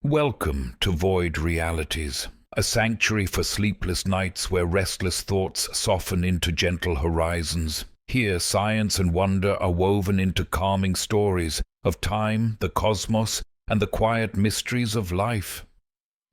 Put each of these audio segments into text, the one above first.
Welcome to Void Realities, a sanctuary for sleepless nights where restless thoughts soften into gentle horizons. Here, science and wonder are woven into calming stories of time, the cosmos, and the quiet mysteries of life.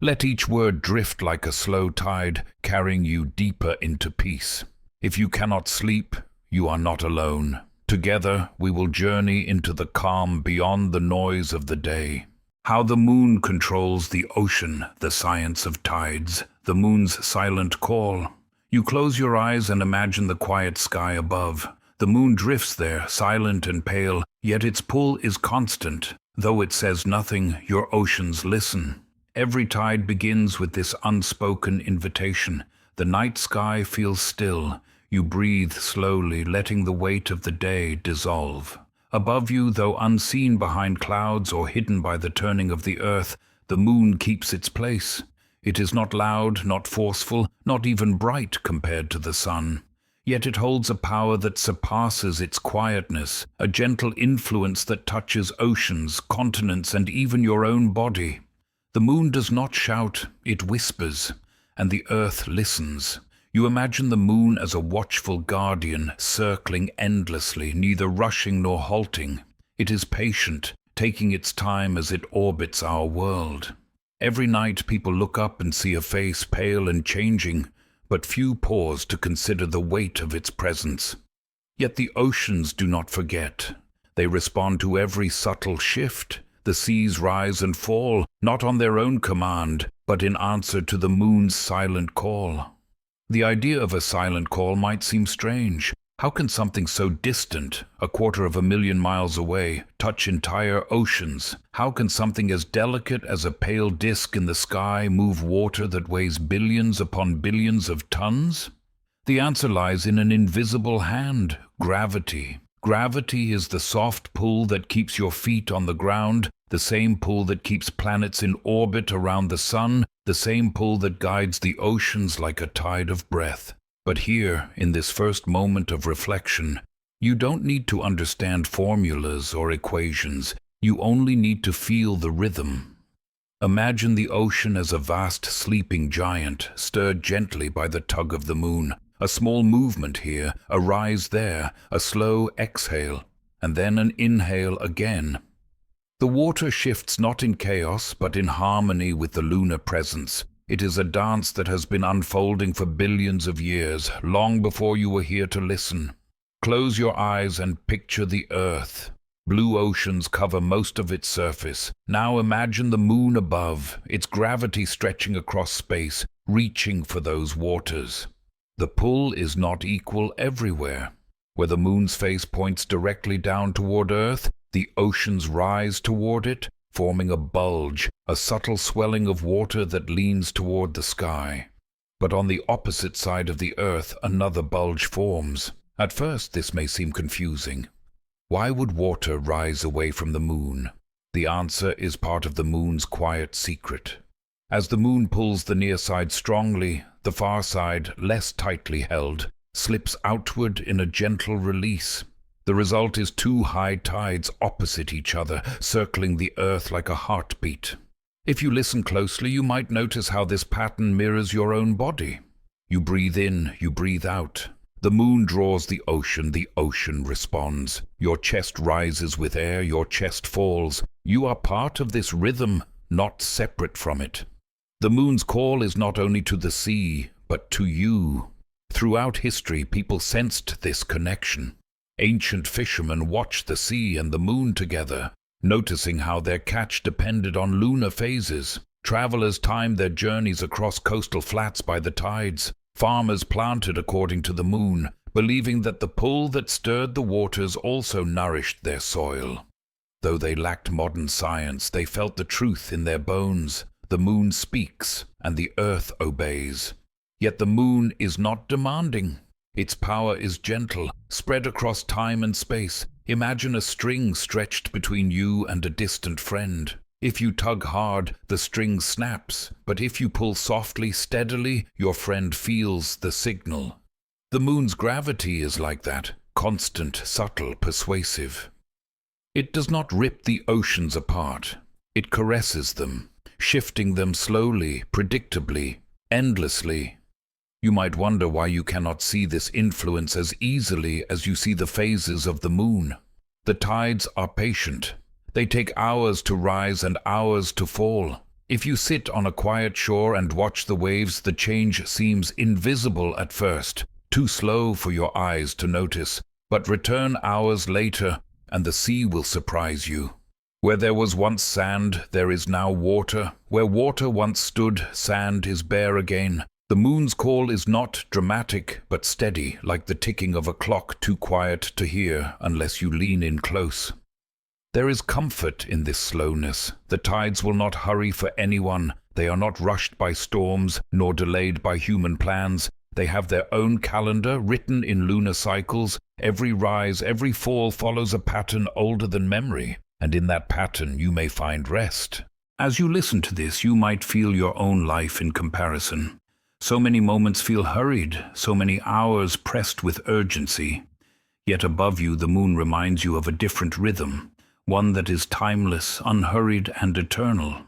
Let each word drift like a slow tide, carrying you deeper into peace. If you cannot sleep, you are not alone. Together, we will journey into the calm beyond the noise of the day. How the moon controls the ocean, the science of tides, the moon's silent call. You close your eyes and imagine the quiet sky above. The moon drifts there, silent and pale, yet its pull is constant. Though it says nothing, your oceans listen. Every tide begins with this unspoken invitation. The night sky feels still. You breathe slowly, letting the weight of the day dissolve. Above you, though unseen behind clouds or hidden by the turning of the earth, the moon keeps its place. It is not loud, not forceful, not even bright compared to the sun. Yet it holds a power that surpasses its quietness, a gentle influence that touches oceans, continents, and even your own body. The moon does not shout, it whispers, and the earth listens. You imagine the moon as a watchful guardian, circling endlessly, neither rushing nor halting. It is patient, taking its time as it orbits our world. Every night people look up and see a face pale and changing, but few pause to consider the weight of its presence. Yet the oceans do not forget. They respond to every subtle shift. The seas rise and fall, not on their own command, but in answer to the moon's silent call. The idea of a silent call might seem strange. How can something so distant, 250,000 miles away, touch entire oceans? How can something as delicate as a pale disk in the sky move water that weighs billions upon billions of tons? The answer lies in an invisible hand: gravity. Gravity is the soft pull that keeps your feet on the ground, the same pull that keeps planets in orbit around the sun, the same pull that guides the oceans like a tide of breath. But here, in this first moment of reflection, you don't need to understand formulas or equations. You only need to feel the rhythm. Imagine the ocean as a vast sleeping giant, stirred gently by the tug of the moon. A small movement here, a rise there, a slow exhale, and then an inhale again. The water shifts not in chaos, but in harmony with the lunar presence. It is a dance that has been unfolding for billions of years, long before you were here to listen. Close your eyes and picture the earth. Blue oceans cover most of its surface. Now imagine the moon above, its gravity stretching across space, reaching for those waters. The pull is not equal everywhere. Where the moon's face points directly down toward Earth, the oceans rise toward it, forming a bulge, a subtle swelling of water that leans toward the sky. But on the opposite side of the Earth, another bulge forms. At first, this may seem confusing. Why would water rise away from the moon? The answer is part of the moon's quiet secret. As the moon pulls the near side strongly, the far side, less tightly held, slips outward in a gentle release. The result is two high tides opposite each other, circling the earth like a heartbeat. If you listen closely, you might notice how this pattern mirrors your own body. You breathe in, you breathe out. The moon draws the ocean responds. Your chest rises with air, your chest falls. You are part of this rhythm, not separate from it. The moon's call is not only to the sea, but to you. Throughout history, people sensed this connection. Ancient fishermen watched the sea and the moon together, noticing how their catch depended on lunar phases. Travelers timed their journeys across coastal flats by the tides. Farmers planted according to the moon, believing that the pull that stirred the waters also nourished their soil. Though they lacked modern science, they felt the truth in their bones. The moon speaks, and the earth obeys. Yet the moon is not demanding. Its power is gentle, spread across time and space. Imagine a string stretched between you and a distant friend. If you tug hard, the string snaps, but if you pull softly, steadily, your friend feels the signal. The moon's gravity is like that, constant, subtle, persuasive. It does not rip the oceans apart. It caresses them. shifting them slowly, predictably, endlessly. You might wonder why you cannot see this influence as easily as you see the phases of the moon. The tides are patient. They take hours to rise and hours to fall. If you sit on a quiet shore and watch the waves, the change seems invisible at first, too slow for your eyes to notice. But return hours later, and the sea will surprise you. Where there was once sand, there is now water. Where water once stood, sand is bare again. The moon's call is not dramatic, but steady, like the ticking of a clock too quiet to hear unless you lean in close. There is comfort in this slowness. The tides will not hurry for anyone. They are not rushed by storms, nor delayed by human plans. They have their own calendar, written in lunar cycles. Every rise, every fall follows a pattern older than memory, and in that pattern you may find rest. As you listen to this, you might feel your own life in comparison. So many moments feel hurried, so many hours pressed with urgency. Yet above you the moon reminds you of a different rhythm, one that is timeless, unhurried, and eternal.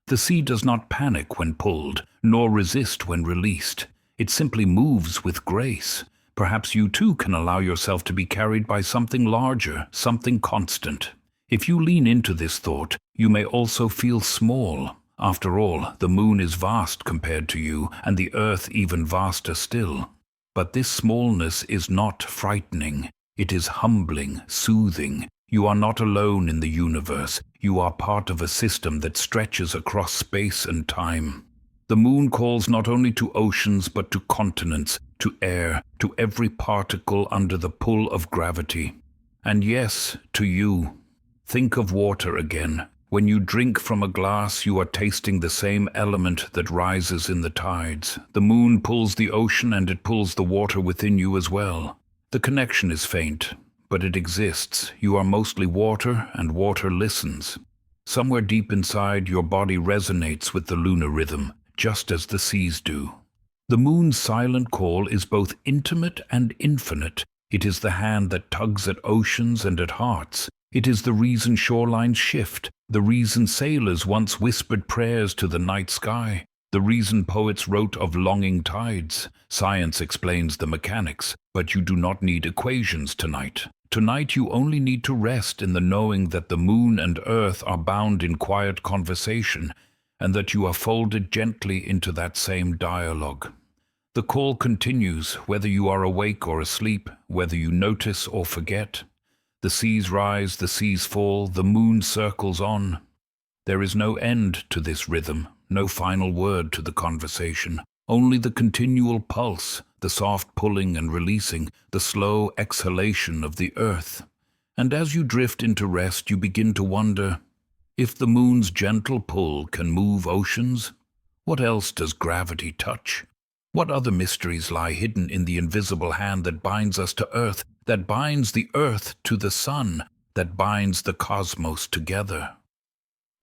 The sea does not panic when pulled, nor resist when released. It simply moves with grace. Perhaps you too can allow yourself to be carried by something larger, something constant. If you lean into this thought, you may also feel small. After all, the moon is vast compared to you, and the earth even vaster still. But this smallness is not frightening. It is humbling, soothing. You are not alone in the universe. You are part of a system that stretches across space and time. The moon calls not only to oceans, but to continents, to air, to every particle under the pull of gravity. And yes, to you. Think of water again. When you drink from a glass, you are tasting the same element that rises in the tides. The moon pulls the ocean and it pulls the water within you as well. The connection is faint, but it exists. You are mostly water, and water listens. Somewhere deep inside, your body resonates with the lunar rhythm, just as the seas do. The moon's silent call is both intimate and infinite. It is the hand that tugs at oceans and at hearts. It is the reason shorelines shift, the reason sailors once whispered prayers to the night sky, the reason poets wrote of longing tides. Science explains the mechanics, but you do not need equations tonight. Tonight you only need to rest in the knowing that the moon and earth are bound in quiet conversation, and that you are folded gently into that same dialogue. The call continues, whether you are awake or asleep, whether you notice or forget. The seas rise, the seas fall, the moon circles on. There is no end to this rhythm, no final word to the conversation, only the continual pulse, the soft pulling and releasing, the slow exhalation of the earth. And as you drift into rest, you begin to wonder, if the moon's gentle pull can move oceans, what else does gravity touch? What other mysteries lie hidden in the invisible hand that binds us to earth, that binds the earth to the sun, that binds the cosmos together?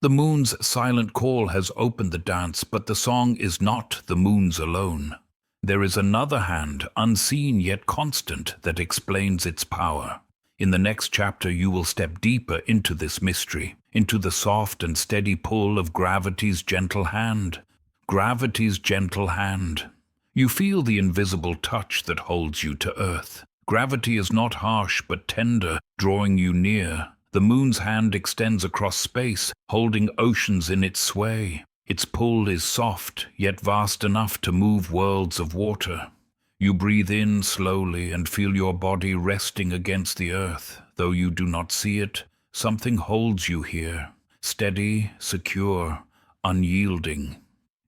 The moon's silent call has opened the dance, but the song is not the moon's alone. There is another hand, unseen yet constant, that explains its power. In the next chapter you will step deeper into this mystery, into the soft and steady pull of gravity's gentle hand. Gravity's gentle hand. You feel the invisible touch that holds you to earth. Gravity is not harsh but tender, drawing you near. The moon's hand extends across space, holding oceans in its sway. Its pull is soft, yet vast enough to move worlds of water. You breathe in slowly and feel your body resting against the earth. Though you do not see it, something holds you here, steady, secure, unyielding.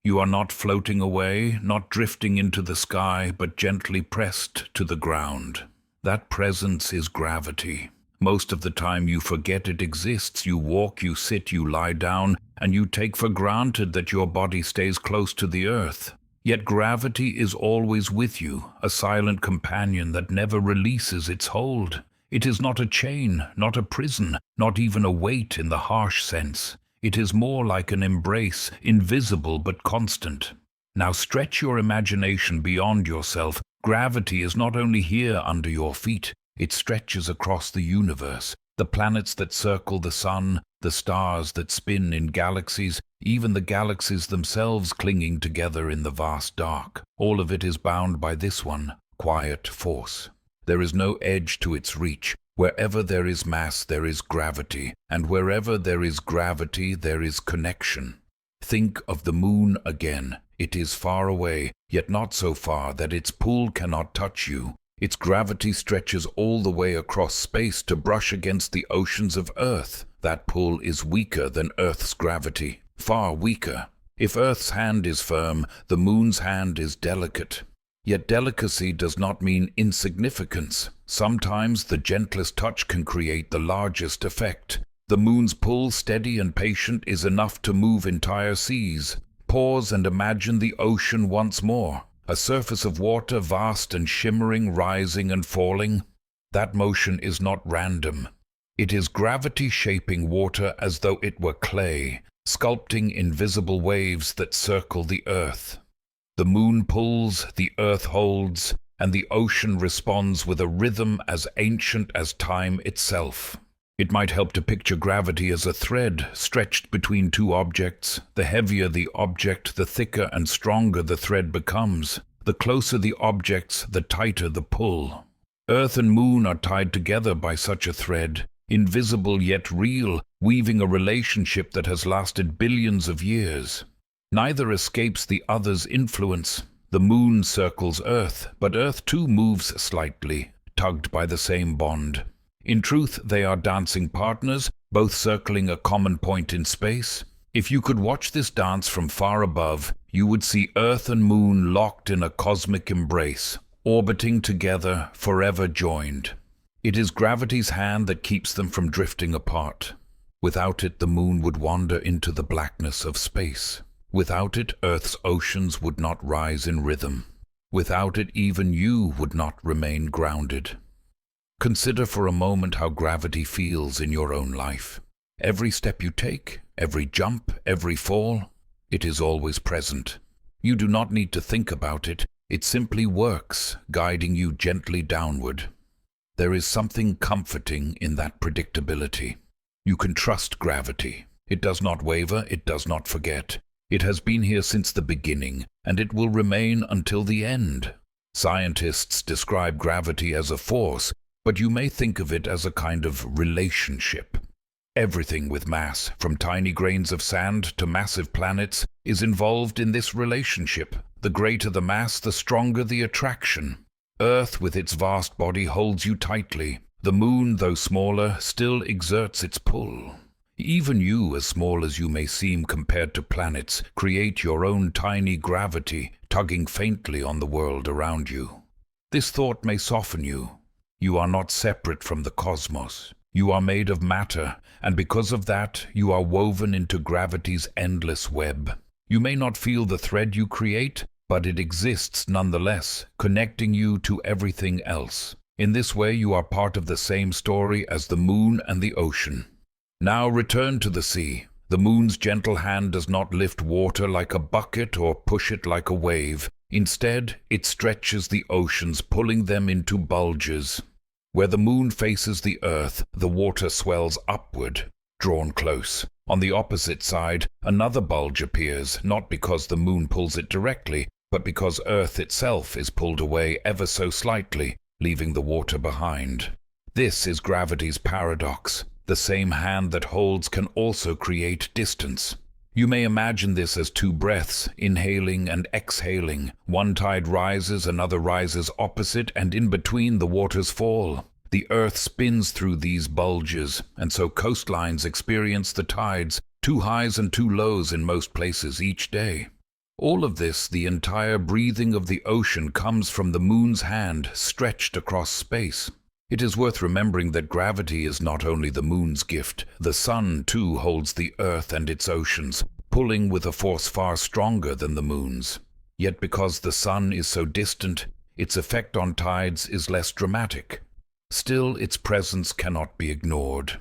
You are not floating away, not drifting into the sky, but gently pressed to the ground. That presence is gravity. Most of the time you forget it exists. You walk, you sit, you lie down, and you take for granted that your body stays close to the earth. Yet gravity is always with you, a silent companion that never releases its hold. It is not a chain, not a prison, not even a weight in the harsh sense. It is more like an embrace, invisible but constant. Now stretch your imagination beyond yourself. Gravity is not only here under your feet, it stretches across the universe. The planets that circle the sun, the stars that spin in galaxies, even the galaxies themselves clinging together in the vast dark. All of it is bound by this one, quiet force. There is no edge to its reach. Wherever there is mass, there is gravity, and wherever there is gravity, there is connection. Think of the moon again. It is far away, yet not so far that its pull cannot touch you. Its gravity stretches all the way across space to brush against the oceans of Earth. That pull is weaker than Earth's gravity, far weaker. If Earth's hand is firm, the moon's hand is delicate. Yet delicacy does not mean insignificance. Sometimes the gentlest touch can create the largest effect. The moon's pull, steady and patient, is enough to move entire seas. Pause and imagine the ocean once more. A surface of water, vast and shimmering, rising and falling. That motion is not random. It is gravity shaping water as though it were clay, sculpting invisible waves that circle the earth. The moon pulls, the earth holds, and the ocean responds with a rhythm as ancient as time itself. It might help to picture gravity as a thread stretched between two objects. The heavier the object, the thicker and stronger the thread becomes. The closer the objects, the tighter the pull. Earth and moon are tied together by such a thread, invisible yet real, weaving a relationship that has lasted billions of years. Neither escapes the other's influence. The moon circles Earth, but Earth too moves slightly, tugged by the same bond. In truth, they are dancing partners, both circling a common point in space. If you could watch this dance from far above, you would see Earth and Moon locked in a cosmic embrace, orbiting together, forever joined. It is gravity's hand that keeps them from drifting apart. Without it, the Moon would wander into the blackness of space. Without it, Earth's oceans would not rise in rhythm. Without it, even you would not remain grounded. Consider for a moment how gravity feels in your own life. Every step you take, every jump, every fall, it is always present. You do not need to think about it. It simply works, guiding you gently downward. There is something comforting in that predictability. You can trust gravity. It does not waver, it does not forget. It has been here since the beginning, and it will remain until the end. Scientists describe gravity as a force, but you may think of it as a kind of relationship. Everything with mass, from tiny grains of sand to massive planets, is involved in this relationship. The greater the mass, the stronger the attraction. Earth, with its vast body, holds you tightly. The moon, though smaller, still exerts its pull. Even you, as small as you may seem compared to planets, create your own tiny gravity, tugging faintly on the world around you. This thought may soften you. You are not separate from the cosmos. You are made of matter, and because of that, you are woven into gravity's endless web. You may not feel the thread you create, but it exists nonetheless, connecting you to everything else. In this way, you are part of the same story as the moon and the ocean. Now return to the sea. The moon's gentle hand does not lift water like a bucket or push it like a wave. Instead, it stretches the oceans, pulling them into bulges. Where the moon faces the earth, the water swells upward, drawn close. On the opposite side, another bulge appears, not because the moon pulls it directly, but because Earth itself is pulled away ever so slightly, leaving the water behind. This is gravity's paradox. The same hand that holds can also create distance. You may imagine this as two breaths, inhaling and exhaling. One tide rises, another rises opposite, and in between the waters fall. The earth spins through these bulges, and so coastlines experience the tides, two highs and two lows in most places each day. All of this, the entire breathing of the ocean, comes from the moon's hand stretched across space. It is worth remembering that gravity is not only the moon's gift. The sun, too, holds the earth and its oceans, pulling with a force far stronger than the moon's. Yet because the sun is so distant, its effect on tides is less dramatic. Still, its presence cannot be ignored.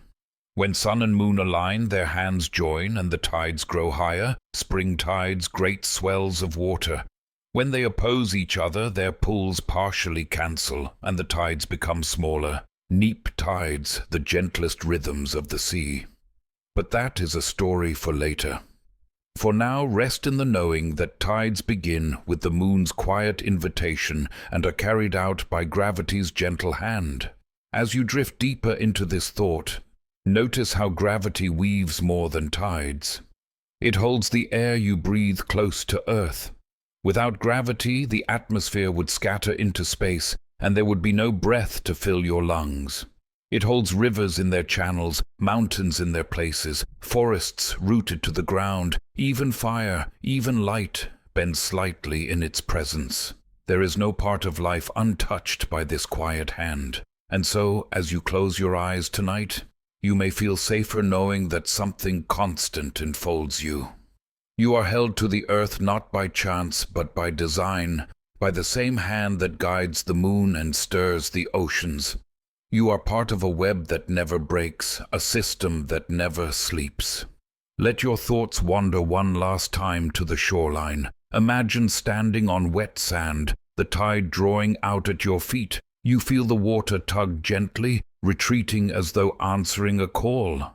When sun and moon align, their hands join and the tides grow higher, spring tides, great swells of water. When they oppose each other, their pulls partially cancel, and the tides become smaller. Neap tides, the gentlest rhythms of the sea. But that is a story for later. For now, rest in the knowing that tides begin with the moon's quiet invitation and are carried out by gravity's gentle hand. As you drift deeper into this thought, notice how gravity weaves more than tides. It holds the air you breathe close to Earth. Without gravity, the atmosphere would scatter into space, and there would be no breath to fill your lungs. It holds rivers in their channels, mountains in their places, forests rooted to the ground, even fire, even light bends slightly in its presence. There is no part of life untouched by this quiet hand. And so, as you close your eyes tonight, you may feel safer knowing that something constant enfolds you. You are held to the earth not by chance, but by design, by the same hand that guides the moon and stirs the oceans. You are part of a web that never breaks, a system that never sleeps. Let your thoughts wander one last time to the shoreline. Imagine standing on wet sand, the tide drawing out at your feet. You feel the water tug gently, retreating as though answering a call.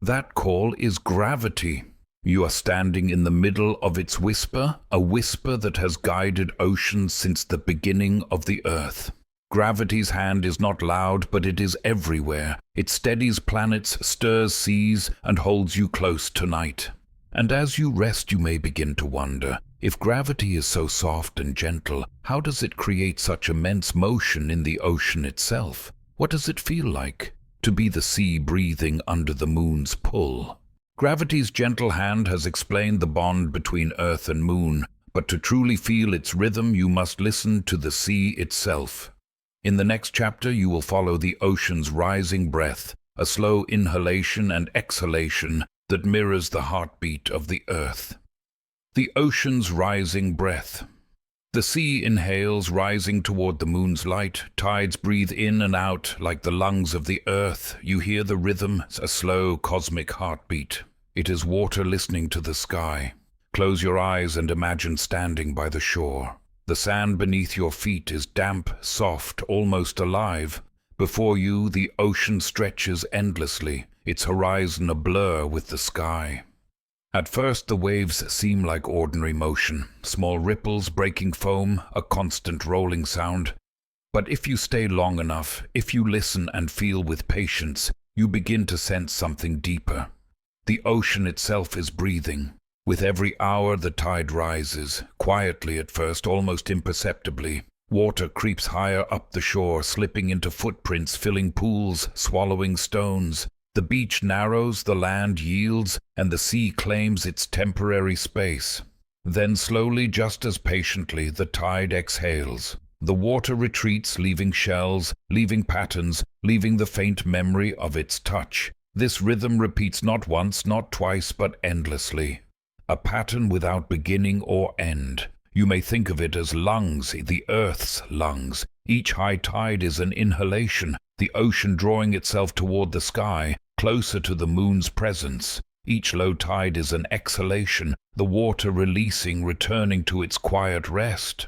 That call is gravity. You are standing in the middle of its whisper, a whisper that has guided oceans since the beginning of the earth. Gravity's hand is not loud, but it is everywhere. It steadies planets, stirs seas, and holds you close tonight. And as you rest, you may begin to wonder, if gravity is so soft and gentle, how does it create such immense motion in the ocean itself? What does it feel like to be the sea breathing under the moon's pull? Gravity's gentle hand has explained the bond between Earth and Moon, but to truly feel its rhythm, you must listen to the sea itself. In the next chapter, you will follow the ocean's rising breath, a slow inhalation and exhalation that mirrors the heartbeat of the earth. The ocean's rising breath. The sea inhales, rising toward the moon's light. Tides breathe in and out like the lungs of the earth. You hear the rhythm, a slow cosmic heartbeat. It is water listening to the sky. Close your eyes and imagine standing by the shore. The sand beneath your feet is damp, soft, almost alive. Before you, the ocean stretches endlessly, its horizon a blur with the sky. At first, the waves seem like ordinary motion, small ripples breaking foam, a constant rolling sound. But if you stay long enough, if you listen and feel with patience, you begin to sense something deeper. The ocean itself is breathing. With every hour the tide rises, quietly at first, almost imperceptibly. Water creeps higher up the shore, slipping into footprints, filling pools, swallowing stones. The beach narrows, the land yields, and the sea claims its temporary space. Then slowly, just as patiently, the tide exhales. The water retreats, leaving shells, leaving patterns, leaving the faint memory of its touch. This rhythm repeats not once, not twice, but endlessly. A pattern without beginning or end. You may think of it as lungs, the earth's lungs. Each high tide is an inhalation, the ocean drawing itself toward the sky, closer to the moon's presence. Each low tide is an exhalation, the water releasing, returning to its quiet rest.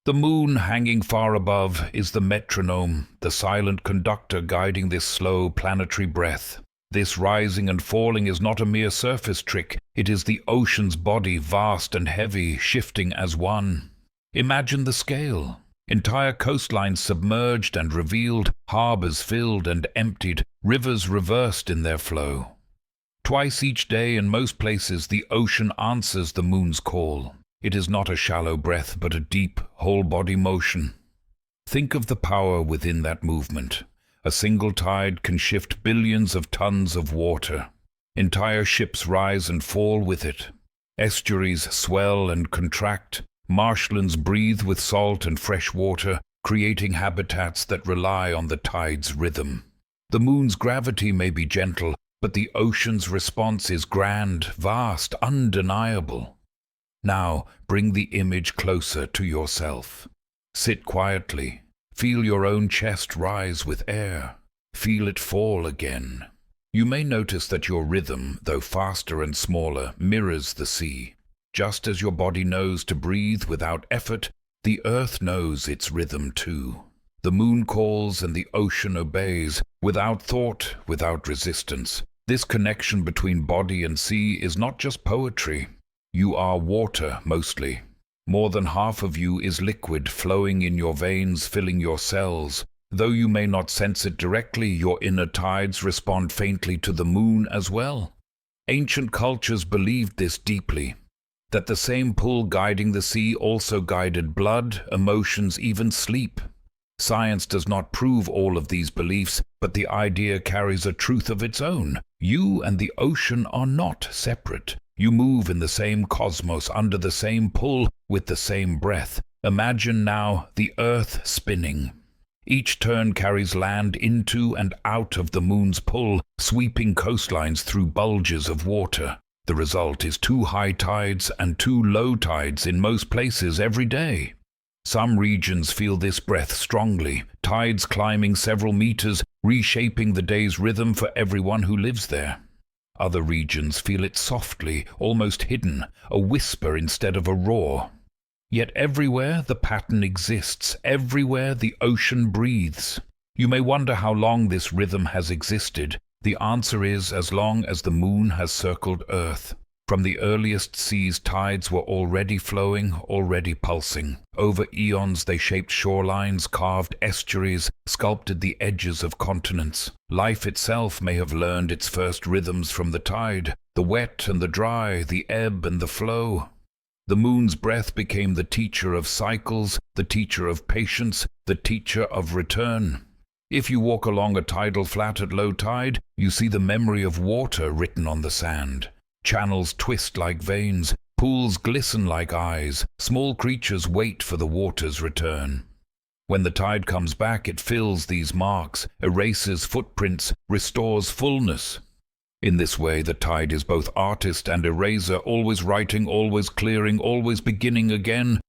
The moon, hanging far above, is the metronome, the silent conductor guiding this slow planetary breath. This rising and falling is not a mere surface trick, it is the ocean's body, vast and heavy, shifting as one. Imagine the scale. Entire coastlines submerged and revealed, harbors filled and emptied, rivers reversed in their flow. Twice each day in most places the ocean answers the moon's call. It is not a shallow breath, but a deep, whole-body motion. Think of the power within that movement. A single tide can shift billions of tons of water. Entire ships rise and fall with it. Estuaries swell and contract. Marshlands breathe with salt and fresh water, creating habitats that rely on the tide's rhythm. The moon's gravity may be gentle, but the ocean's response is grand, vast, undeniable. Now, bring the image closer to yourself. Sit quietly. Feel your own chest rise with air. Feel it fall again. You may notice that your rhythm, though faster and smaller, mirrors the sea. Just as your body knows to breathe without effort, the earth knows its rhythm too. The moon calls and the ocean obeys, without thought, without resistance. This connection between body and sea is not just poetry. You are water, mostly. More than half of you is liquid, flowing in your veins, filling your cells. Though you may not sense it directly, your inner tides respond faintly to the moon as well. Ancient cultures believed this deeply, that the same pull guiding the sea also guided blood, emotions, even sleep. Science does not prove all of these beliefs, but the idea carries a truth of its own. You and the ocean are not separate. You move in the same cosmos, under the same pull, with the same breath. Imagine now the earth spinning. Each turn carries land into and out of the moon's pull, sweeping coastlines through bulges of water. The result is 2 high tides and 2 low tides in most places every day. Some regions feel this breath strongly, tides climbing several meters, reshaping the day's rhythm for everyone who lives there. Other regions feel it softly, almost hidden, a whisper instead of a roar. Yet everywhere the pattern exists, everywhere the ocean breathes. You may wonder how long this rhythm has existed. The answer is as long as the moon has circled Earth. From the earliest seas, tides were already flowing, already pulsing. Over eons they shaped shorelines, carved estuaries, sculpted the edges of continents. Life itself may have learned its first rhythms from the tide, the wet and the dry, the ebb and the flow. The moon's breath became the teacher of cycles, the teacher of patience, the teacher of return. If you walk along a tidal flat at low tide, you see the memory of water written on the sand. Channels twist like veins, pools glisten like eyes, small creatures wait for the water's return. When the tide comes back, it fills these marks, erases footprints, restores fullness. In this way, the tide is both artist and eraser, always writing, always clearing, always beginning again.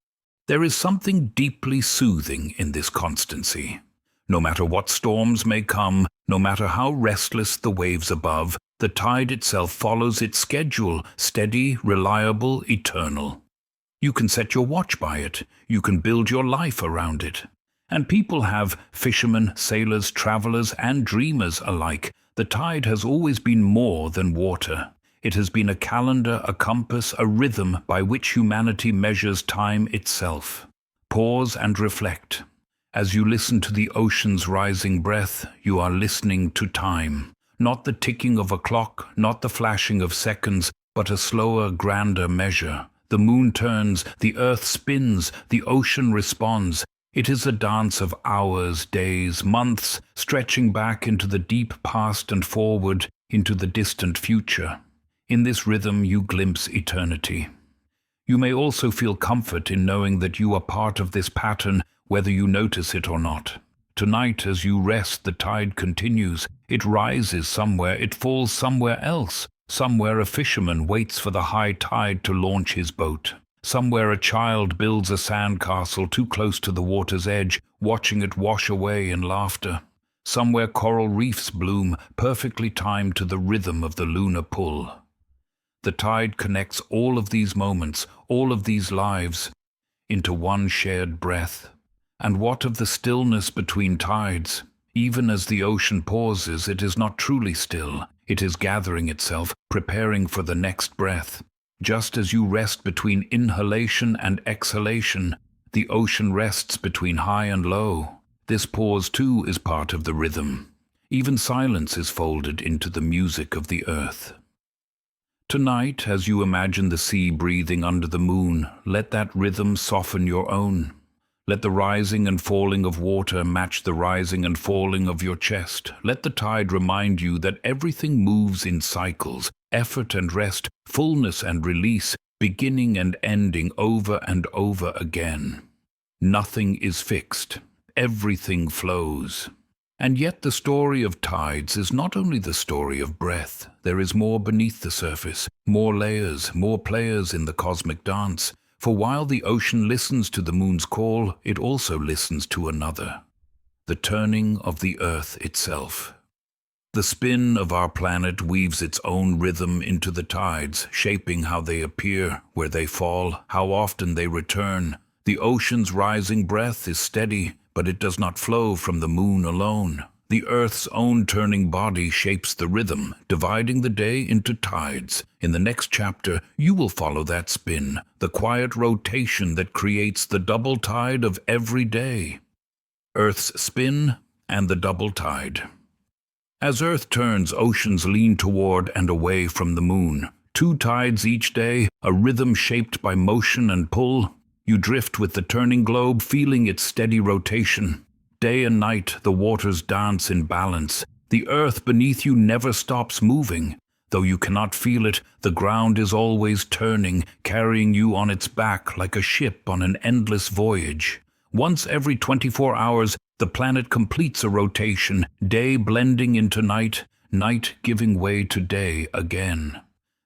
There is something deeply soothing in this constancy. No matter what storms may come, no matter how restless the waves above, the tide itself follows its schedule, steady, reliable, eternal. You can set your watch by it. You can build your life around it. And people have fishermen, sailors, travelers, and dreamers alike. The tide has always been more than water. It has been a calendar, a compass, a rhythm by which humanity measures time itself. Pause and reflect. As you listen to the ocean's rising breath, you are listening to time. Not the ticking of a clock, not the flashing of seconds, but a slower, grander measure. The moon turns, the earth spins, the ocean responds. It is a dance of hours, days, months, stretching back into the deep past and forward into the distant future. In this rhythm you glimpse eternity. You may also feel comfort in knowing that you are part of this pattern, whether you notice it or not. Tonight, as you rest, the tide continues. It rises somewhere, it falls somewhere else. Somewhere a fisherman waits for the high tide to launch his boat. Somewhere a child builds a sandcastle too close to the water's edge, watching it wash away in laughter. Somewhere coral reefs bloom, perfectly timed to the rhythm of the lunar pull. The tide connects all of these moments, all of these lives, into one shared breath. And what of the stillness between tides? Even as the ocean pauses, it is not truly still. It is gathering itself, preparing for the next breath. Just as you rest between inhalation and exhalation, the ocean rests between high and low. This pause too is part of the rhythm. Even silence is folded into the music of the earth. Tonight, as you imagine the sea breathing under the moon, let that rhythm soften your own. Let the rising and falling of water match the rising and falling of your chest. Let the tide remind you that everything moves in cycles, effort and rest, fullness and release, beginning and ending over and over again. Nothing is fixed. Everything flows. And yet the story of tides is not only the story of breath. There is more beneath the surface, more layers, more players in the cosmic dance. For while the ocean listens to the moon's call, it also listens to another, the turning of the earth itself. The spin of our planet weaves its own rhythm into the tides, shaping how they appear, where they fall, how often they return. The ocean's rising breath is steady, but it does not flow from the moon alone. The Earth's own turning body shapes the rhythm, dividing the day into tides. In the next chapter, you will follow that spin, the quiet rotation that creates the double tide of every day. Earth's spin and the double tide. As Earth turns, oceans lean toward and away from the moon. Two tides each day, a rhythm shaped by motion and pull. You drift with the turning globe, feeling its steady rotation. Day and night, the waters dance in balance. The earth beneath you never stops moving. Though you cannot feel it, the ground is always turning, carrying you on its back like a ship on an endless voyage. Once every 24 hours, the planet completes a rotation, day blending into night, night giving way to day again.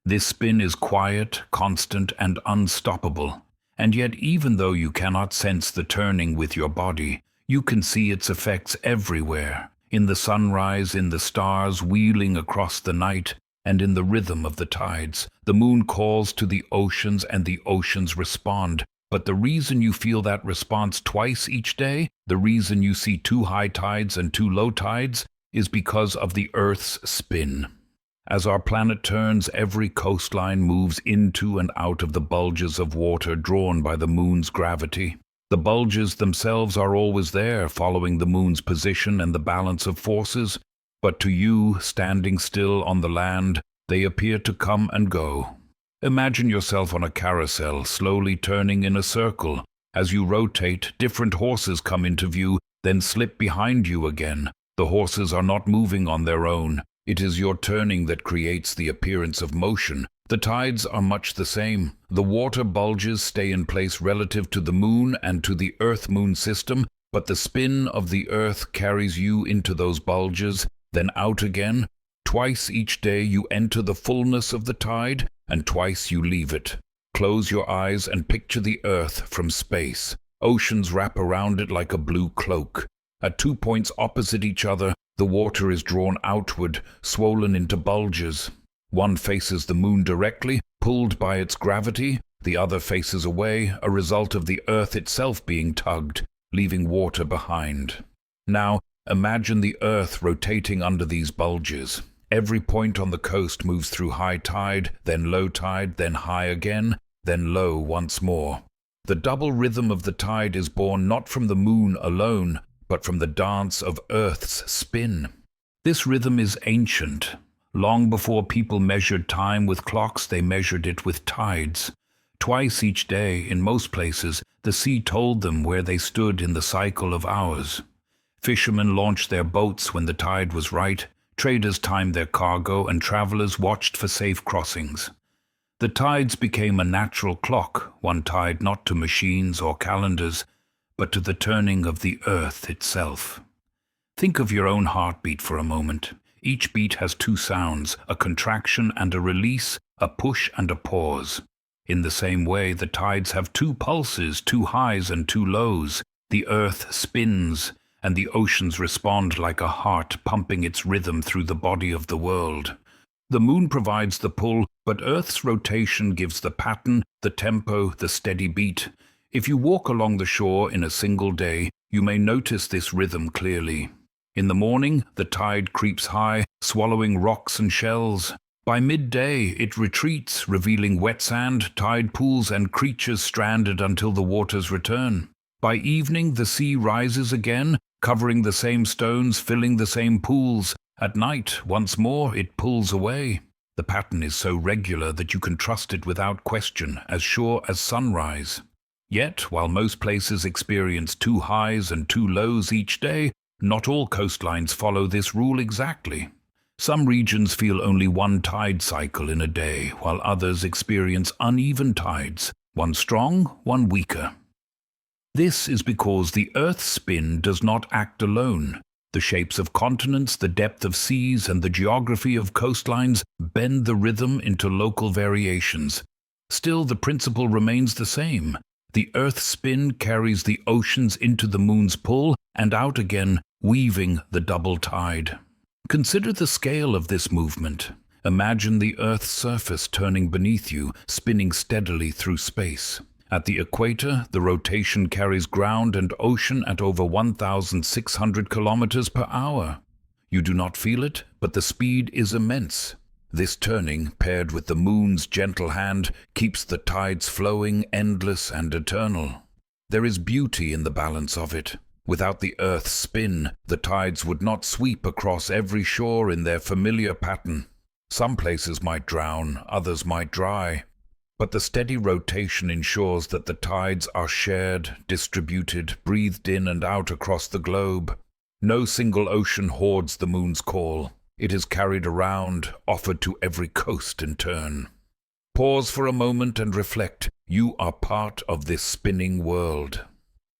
This spin is quiet, constant, and unstoppable. And yet, even though you cannot sense the turning with your body, you can see its effects everywhere, in the sunrise, in the stars wheeling across the night, and in the rhythm of the tides. The moon calls to the oceans and the oceans respond. But the reason you feel that response twice each day, the reason you see 2 high tides and 2 low tides, is because of the Earth's spin. As our planet turns, every coastline moves into and out of the bulges of water drawn by the moon's gravity. The bulges themselves are always there, following the moon's position and the balance of forces, but to you, standing still on the land, they appear to come and go. Imagine yourself on a carousel, slowly turning in a circle. As you rotate, different horses come into view, then slip behind you again. The horses are not moving on their own. It is your turning that creates the appearance of motion. The tides are much the same. The water bulges stay in place relative to the moon and to the Earth-Moon system, but the spin of the Earth carries you into those bulges, then out again. Twice each day you enter the fullness of the tide, and twice you leave it. Close your eyes and picture the Earth from space. Oceans wrap around it like a blue cloak. At 2 points opposite each other, the water is drawn outward, swollen into bulges. One faces the moon directly, pulled by its gravity. The other faces away, a result of the Earth itself being tugged, leaving water behind. Now, imagine the Earth rotating under these bulges. Every point on the coast moves through high tide, then low tide, then high again, then low once more. The double rhythm of the tide is born not from the moon alone, but from the dance of Earth's spin. This rhythm is ancient. Long before people measured time with clocks, they measured it with tides. Twice each day, in most places, the sea told them where they stood in the cycle of hours. Fishermen launched their boats when the tide was right, traders timed their cargo, and travelers watched for safe crossings. The tides became a natural clock, one tied not to machines or calendars, but to the turning of the Earth itself. Think of your own heartbeat for a moment. Each beat has 2 sounds, a contraction and a release, a push and a pause. In the same way, the tides have 2 pulses, 2 highs and 2 lows. The Earth spins, and the oceans respond like a heart pumping its rhythm through the body of the world. The moon provides the pull, but Earth's rotation gives the pattern, the tempo, the steady beat. If you walk along the shore in a single day, you may notice this rhythm clearly. In the morning, the tide creeps high, swallowing rocks and shells. By midday, it retreats, revealing wet sand, tide pools, and creatures stranded until the waters return. By evening, the sea rises again, covering the same stones, filling the same pools. At night, once more, it pulls away. The pattern is so regular that you can trust it without question, as sure as sunrise. Yet, while most places experience 2 highs and 2 lows each day, not all coastlines follow this rule exactly. Some regions feel only 1 tide cycle in a day, while others experience uneven tides, one strong, one weaker. This is because the Earth's spin does not act alone. The shapes of continents, the depth of seas, and the geography of coastlines bend the rhythm into local variations. Still, the principle remains the same. The Earth's spin carries the oceans into the moon's pull and out again, weaving the double tide. Consider the scale of this movement. Imagine the Earth's surface turning beneath you, spinning steadily through space. At the equator, the rotation carries ground and ocean at over 1,600 kilometers per hour. You do not feel it, but the speed is immense. This turning, paired with the moon's gentle hand, keeps the tides flowing, endless and eternal. There is beauty in the balance of it. Without the Earth's spin, the tides would not sweep across every shore in their familiar pattern. Some places might drown, others might dry. But the steady rotation ensures that the tides are shared, distributed, breathed in and out across the globe. No single ocean hoards the moon's call. It is carried around, offered to every coast in turn. Pause for a moment and reflect. You are part of this spinning world.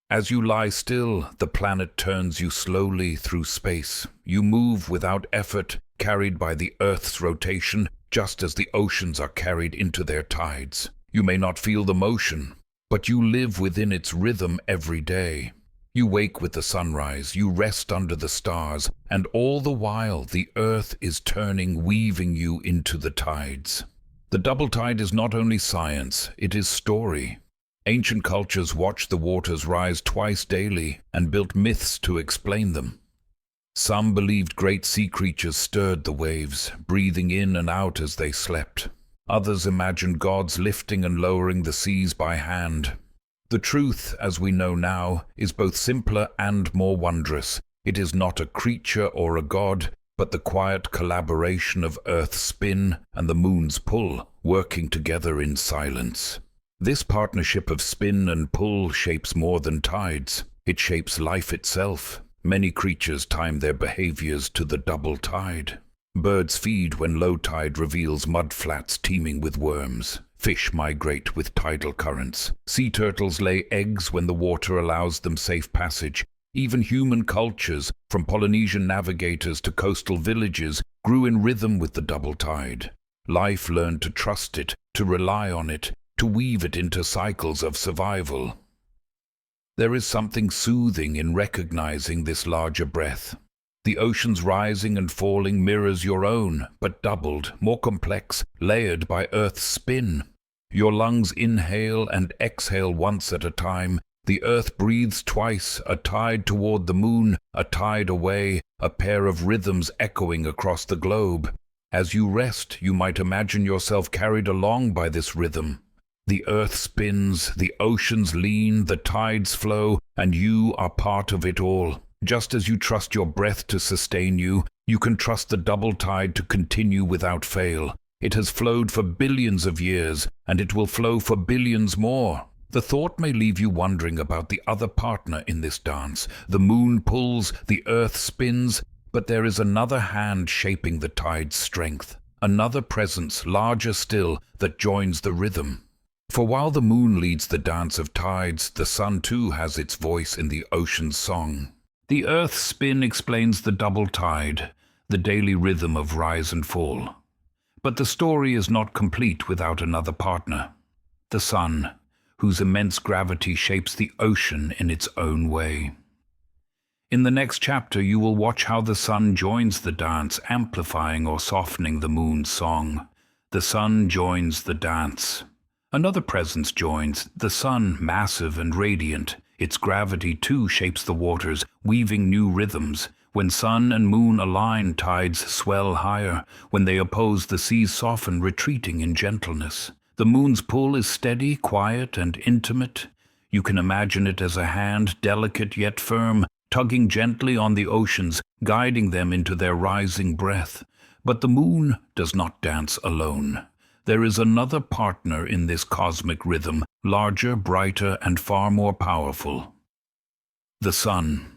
As you lie still, the planet turns you slowly through space. You move without effort, carried by the Earth's rotation, just as the oceans are carried into their tides. You may not feel the motion, but you live within its rhythm every day. You wake with the sunrise, you rest under the stars, and all the while the Earth is turning, weaving you into the tides. The double tide is not only science, it is story. Ancient cultures watched the waters rise twice daily and built myths to explain them. Some believed great sea creatures stirred the waves, breathing in and out as they slept. Others imagined gods lifting and lowering the seas by hand. The truth, as we know now, is both simpler and more wondrous. It is not a creature or a god, but the quiet collaboration of Earth's spin and the moon's pull, working together in silence. This partnership of spin and pull shapes more than tides. It shapes life itself. Many creatures time their behaviors to the double tide. Birds feed when low tide reveals mudflats teeming with worms. Fish migrate with tidal currents. Sea turtles lay eggs when the water allows them safe passage. Even human cultures, from Polynesian navigators to coastal villages, grew in rhythm with the double tide. Life learned to trust it, to rely on it, to weave it into cycles of survival. There is something soothing in recognizing this larger breath. The ocean's rising and falling mirrors your own, but doubled, more complex, layered by Earth's spin. Your lungs inhale and exhale once at a time. The Earth breathes twice, a tide toward the moon, a tide away, a pair of rhythms echoing across the globe. As you rest, you might imagine yourself carried along by this rhythm. The Earth spins, the oceans lean, the tides flow, and you are part of it all. Just as you trust your breath to sustain you, you can trust the double tide to continue without fail. It has flowed for billions of years, and it will flow for billions more. The thought may leave you wondering about the other partner in this dance. The moon pulls, the Earth spins, but there is another hand shaping the tide's strength. Another presence, larger still, that joins the rhythm. For while the moon leads the dance of tides, the sun too has its voice in the ocean's song. The Earth's spin explains the double tide, the daily rhythm of rise and fall. But the story is not complete without another partner. The sun, whose immense gravity shapes the ocean in its own way. In the next chapter you will watch how the sun joins the dance, amplifying or softening the moon's song. The sun joins the dance. Another presence joins, the sun, massive and radiant. Its gravity too shapes the waters, weaving new rhythms. When sun and moon align, tides swell higher. When they oppose, the seas soften, retreating in gentleness. The moon's pull is steady, quiet, and intimate. You can imagine it as a hand, delicate yet firm, tugging gently on the oceans, guiding them into their rising breath. But the moon does not dance alone. There is another partner in this cosmic rhythm, larger, brighter, and far more powerful. The sun.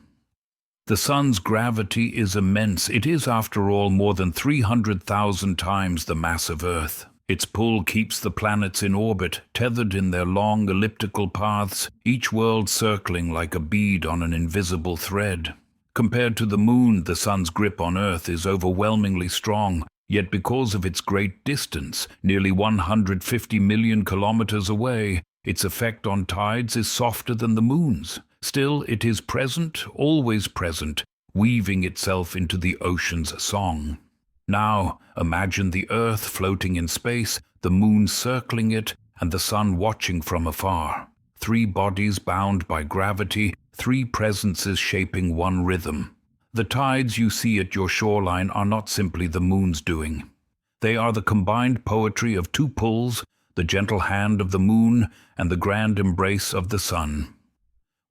The sun's gravity is immense. It is, after all, more than 300,000 times the mass of Earth. Its pull keeps the planets in orbit, tethered in their long elliptical paths, each world circling like a bead on an invisible thread. Compared to the moon, the sun's grip on Earth is overwhelmingly strong. Yet because of its great distance, nearly 150 million kilometers away, its effect on tides is softer than the moon's. Still, it is present, always present, weaving itself into the ocean's song. Now, imagine the Earth floating in space, the moon circling it, and the sun watching from afar. Three bodies bound by gravity, three presences shaping one rhythm. The tides you see at your shoreline are not simply the moon's doing. They are the combined poetry of two pulls, the gentle hand of the moon and the grand embrace of the sun.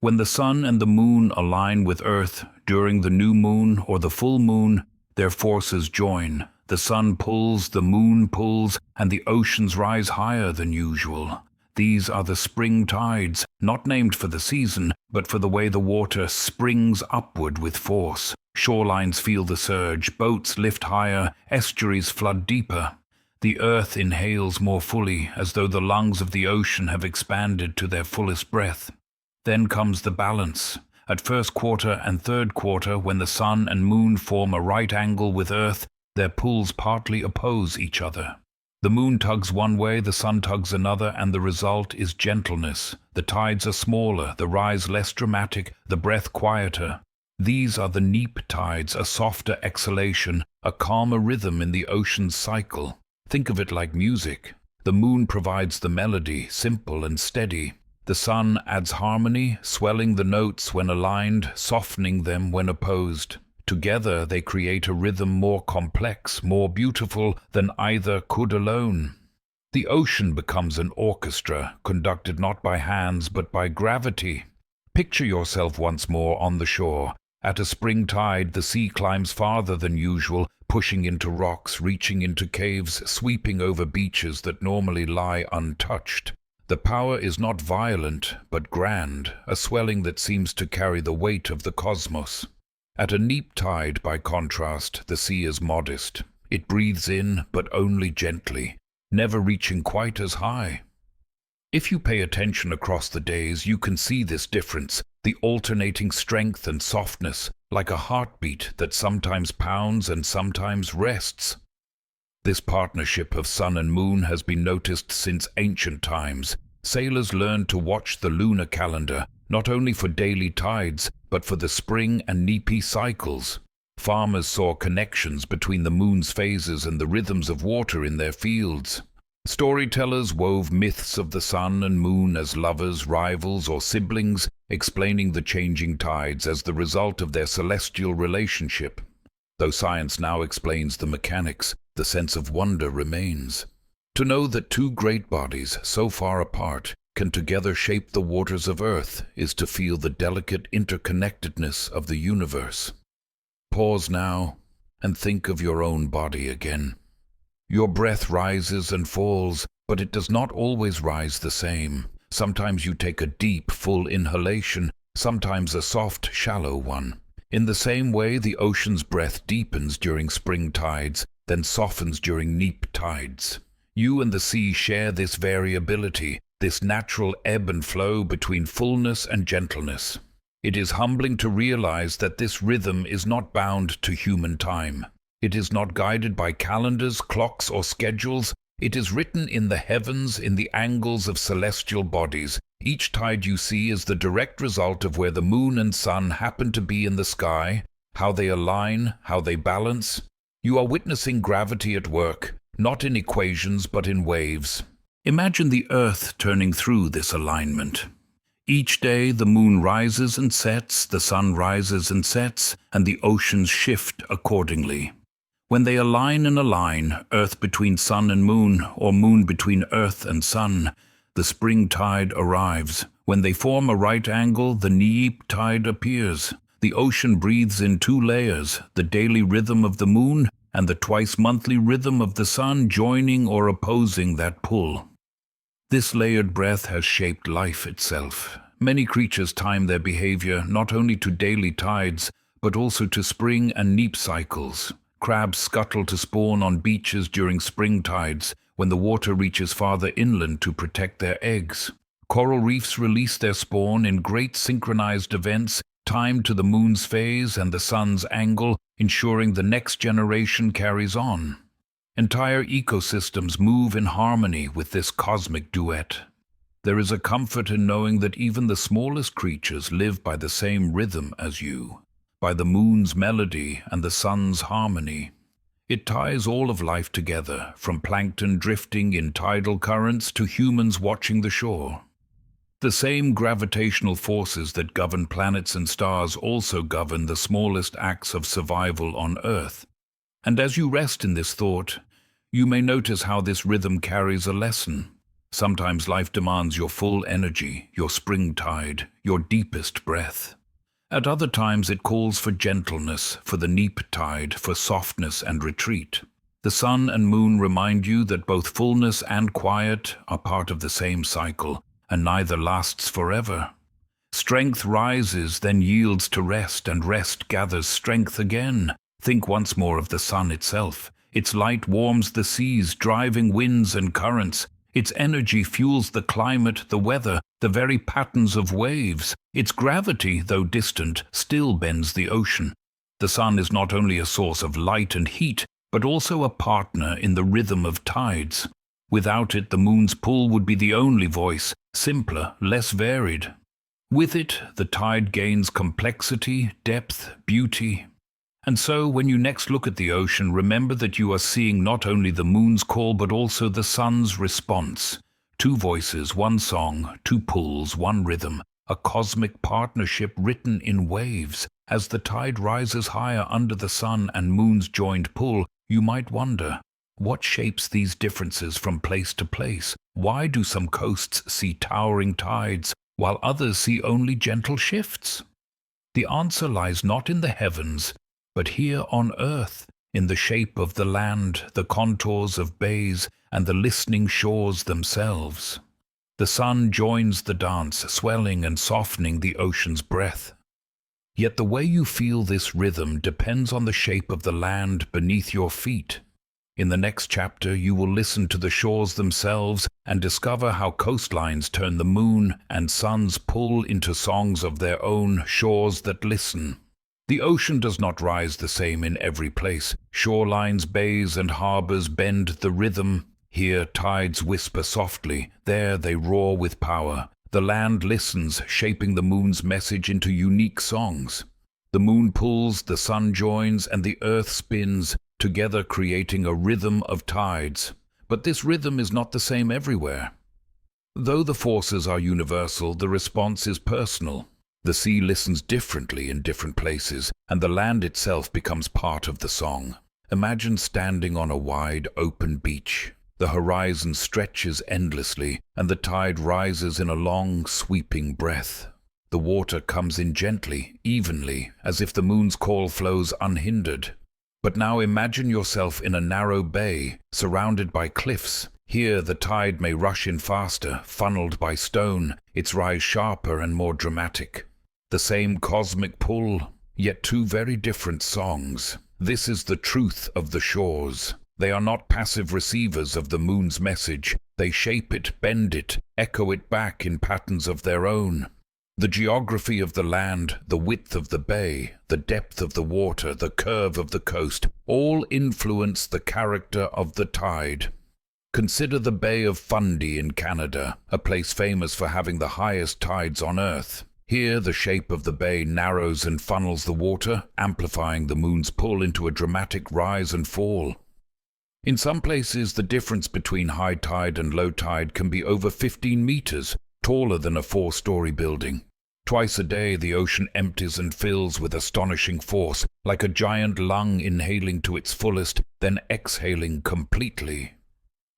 When the sun and the moon align with Earth during the new moon or the full moon, their forces join. The sun pulls, the moon pulls, and the oceans rise higher than usual. These are the spring tides, not named for the season, but for the way the water springs upward with force. Shorelines feel the surge, boats lift higher, estuaries flood deeper. The earth inhales more fully, as though the lungs of the ocean have expanded to their fullest breath. Then comes the balance. At first quarter and third quarter, when the sun and moon form a right angle with Earth, their pulls partly oppose each other. The moon tugs one way, the sun tugs another, and the result is gentleness. The tides are smaller, the rise less dramatic, the breath quieter. These are the neap tides, a softer exhalation, a calmer rhythm in the ocean's cycle. Think of it like music. The moon provides the melody, simple and steady. The sun adds harmony, swelling the notes when aligned, softening them when opposed. Together they create a rhythm more complex, more beautiful than either could alone. The ocean becomes an orchestra, conducted not by hands but by gravity. Picture yourself once more on the shore. At a spring tide, the sea climbs farther than usual, pushing into rocks, reaching into caves, sweeping over beaches that normally lie untouched. The power is not violent, but grand, a swelling that seems to carry the weight of the cosmos. At a neap tide, by contrast, the sea is modest. It breathes in, but only gently, never reaching quite as high. If you pay attention across the days, you can see this difference, the alternating strength and softness, like a heartbeat that sometimes pounds and sometimes rests. This partnership of sun and moon has been noticed since ancient times. Sailors learned to watch the lunar calendar, not only for daily tides, but for the spring and neapy cycles. Farmers saw connections between the moon's phases and the rhythms of water in their fields. Storytellers wove myths of the sun and moon as lovers, rivals, or siblings, explaining the changing tides as the result of their celestial relationship. Though science now explains the mechanics, the sense of wonder remains. To know that two great bodies, so far apart, can together shape the waters of Earth is to feel the delicate interconnectedness of the universe. Pause now and think of your own body again. Your breath rises and falls, but it does not always rise the same. Sometimes you take a deep, full inhalation, sometimes a soft, shallow one. In the same way, the ocean's breath deepens during spring tides, then softens during neap tides. You and the sea share this variability, this natural ebb and flow between fullness and gentleness. It is humbling to realize that this rhythm is not bound to human time. It is not guided by calendars, clocks, or schedules. It is written in the heavens, in the angles of celestial bodies. Each tide you see is the direct result of where the moon and sun happen to be in the sky, how they align, how they balance. You are witnessing gravity at work, not in equations but in waves. Imagine the Earth turning through this alignment. Each day the moon rises and sets, the sun rises and sets, and the oceans shift accordingly. When they align and align, Earth between sun and moon, or moon between Earth and sun, the spring tide arrives. When they form a right angle, the neap tide appears. The ocean breathes in two layers, the daily rhythm of the moon and the twice-monthly rhythm of the sun joining or opposing that pull. This layered breath has shaped life itself. Many creatures time their behavior not only to daily tides, but also to spring and neap cycles. Crabs scuttle to spawn on beaches during spring tides, when the water reaches farther inland to protect their eggs. Coral reefs release their spawn in great synchronized events, timed to the moon's phase and the sun's angle, ensuring the next generation carries on. Entire ecosystems move in harmony with this cosmic duet. There is a comfort in knowing that even the smallest creatures live by the same rhythm as you, by the moon's melody and the sun's harmony. It ties all of life together, from plankton drifting in tidal currents to humans watching the shore. The same gravitational forces that govern planets and stars also govern the smallest acts of survival on Earth. And as you rest in this thought, you may notice how this rhythm carries a lesson. Sometimes life demands your full energy, your spring tide, your deepest breath. At other times it calls for gentleness, for the neap tide, for softness and retreat. The sun and moon remind you that both fullness and quiet are part of the same cycle, and neither lasts forever. Strength rises, then yields to rest, and rest gathers strength again. Think once more of the sun itself. Its light warms the seas, driving winds and currents. Its energy fuels the climate, the weather, the very patterns of waves. Its gravity, though distant, still bends the ocean. The sun is not only a source of light and heat, but also a partner in the rhythm of tides. Without it, the moon's pull would be the only voice, simpler, less varied. With it, the tide gains complexity, depth, beauty. And so, when you next look at the ocean, remember that you are seeing not only the moon's call but also the sun's response. Two voices, one song, two pulls, one rhythm, a cosmic partnership written in waves. As the tide rises higher under the sun and moon's joined pull, you might wonder, what shapes these differences from place to place? Why do some coasts see towering tides, while others see only gentle shifts? The answer lies not in the heavens, but here on earth, in the shape of the land, the contours of bays, and the listening shores themselves. The sun joins the dance, swelling and softening the ocean's breath. Yet the way you feel this rhythm depends on the shape of the land beneath your feet. In the next chapter, you will listen to the shores themselves and discover how coastlines turn the moon and sun's pull into songs of their own, shores that listen. The ocean does not rise the same in every place. Shorelines, bays, and harbors bend the rhythm. Here tides whisper softly, there they roar with power. The land listens, shaping the moon's message into unique songs. The moon pulls, the sun joins, and the earth spins, together creating a rhythm of tides. But this rhythm is not the same everywhere. Though the forces are universal, the response is personal. The sea listens differently in different places, and the land itself becomes part of the song. Imagine standing on a wide, open beach. The horizon stretches endlessly, and the tide rises in a long, sweeping breath. The water comes in gently, evenly, as if the moon's call flows unhindered. But now imagine yourself in a narrow bay, surrounded by cliffs. Here the tide may rush in faster, funneled by stone, its rise sharper and more dramatic. The same cosmic pull, yet two very different songs. This is the truth of the shores. They are not passive receivers of the moon's message. They shape it, bend it, echo it back in patterns of their own. The geography of the land, the width of the bay, the depth of the water, the curve of the coast, all influence the character of the tide. Consider the Bay of Fundy in Canada, a place famous for having the highest tides on Earth. Here, the shape of the bay narrows and funnels the water, amplifying the moon's pull into a dramatic rise and fall. In some places, the difference between high tide and low tide can be over 15 meters, taller than a 4-story building. Twice a day, the ocean empties and fills with astonishing force, like a giant lung inhaling to its fullest, then exhaling completely.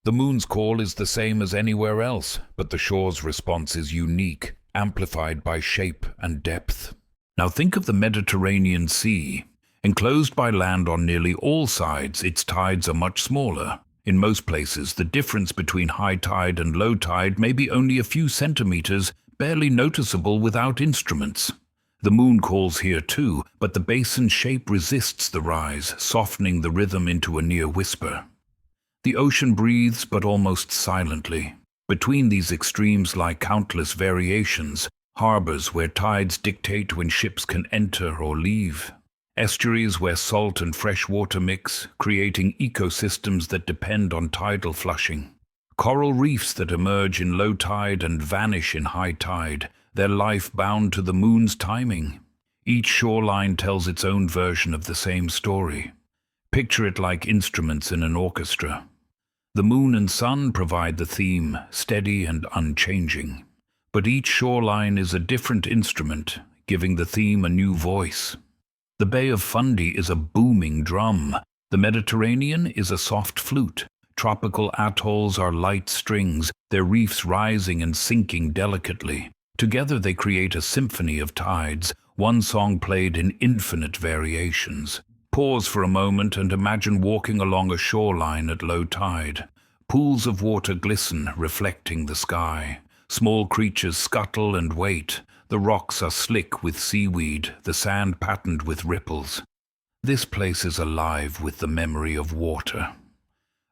The moon's call is the same as anywhere else, but the shore's response is unique, amplified by shape and depth. Now think of the Mediterranean Sea. Enclosed by land on nearly all sides, its tides are much smaller. In most places, the difference between high tide and low tide may be only a few centimeters, barely noticeable without instruments. The moon calls here too, but the basin's shape resists the rise, softening the rhythm into a near whisper. The ocean breathes, but almost silently. Between these extremes lie countless variations, harbors where tides dictate when ships can enter or leave. Estuaries where salt and fresh water mix, creating ecosystems that depend on tidal flushing. Coral reefs that emerge in low tide and vanish in high tide, their life bound to the moon's timing. Each shoreline tells its own version of the same story. Picture it like instruments in an orchestra. The moon and sun provide the theme, steady and unchanging. But each shoreline is a different instrument, giving the theme a new voice. The Bay of Fundy is a booming drum. The Mediterranean is a soft flute. Tropical atolls are light strings, their reefs rising and sinking delicately. Together they create a symphony of tides, one song played in infinite variations. Pause for a moment and imagine walking along a shoreline at low tide. Pools of water glisten, reflecting the sky. Small creatures scuttle and wait. The rocks are slick with seaweed, the sand patterned with ripples. This place is alive with the memory of water.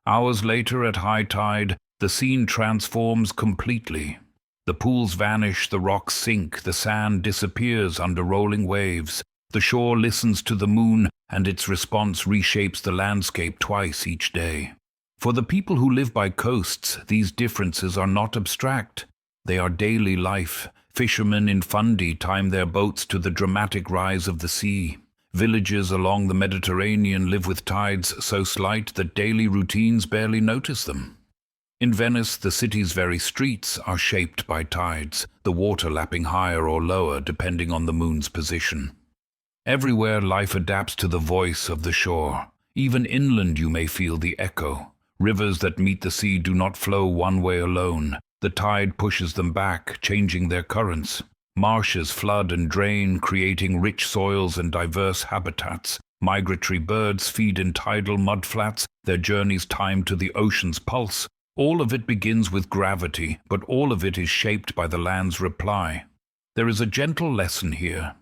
Hours later at high tide, the scene transforms completely. The pools vanish, the rocks sink, the sand disappears under rolling waves. The shore listens to the moon, and its response reshapes the landscape twice each day. For the people who live by coasts, these differences are not abstract. They are daily life. Fishermen in Fundy time their boats to the dramatic rise of the sea. Villages along the Mediterranean live with tides so slight that daily routines barely notice them. In Venice, the city's very streets are shaped by tides, the water lapping higher or lower depending on the moon's position. Everywhere life adapts to the voice of the shore. Even inland you may feel the echo. Rivers that meet the sea do not flow one way alone. The tide pushes them back, changing their currents. Marshes flood and drain, creating rich soils and diverse habitats. Migratory birds feed in tidal mudflats, their journeys timed to the ocean's pulse. All of it begins with gravity, but all of it is shaped by the land's reply. There is a gentle lesson here.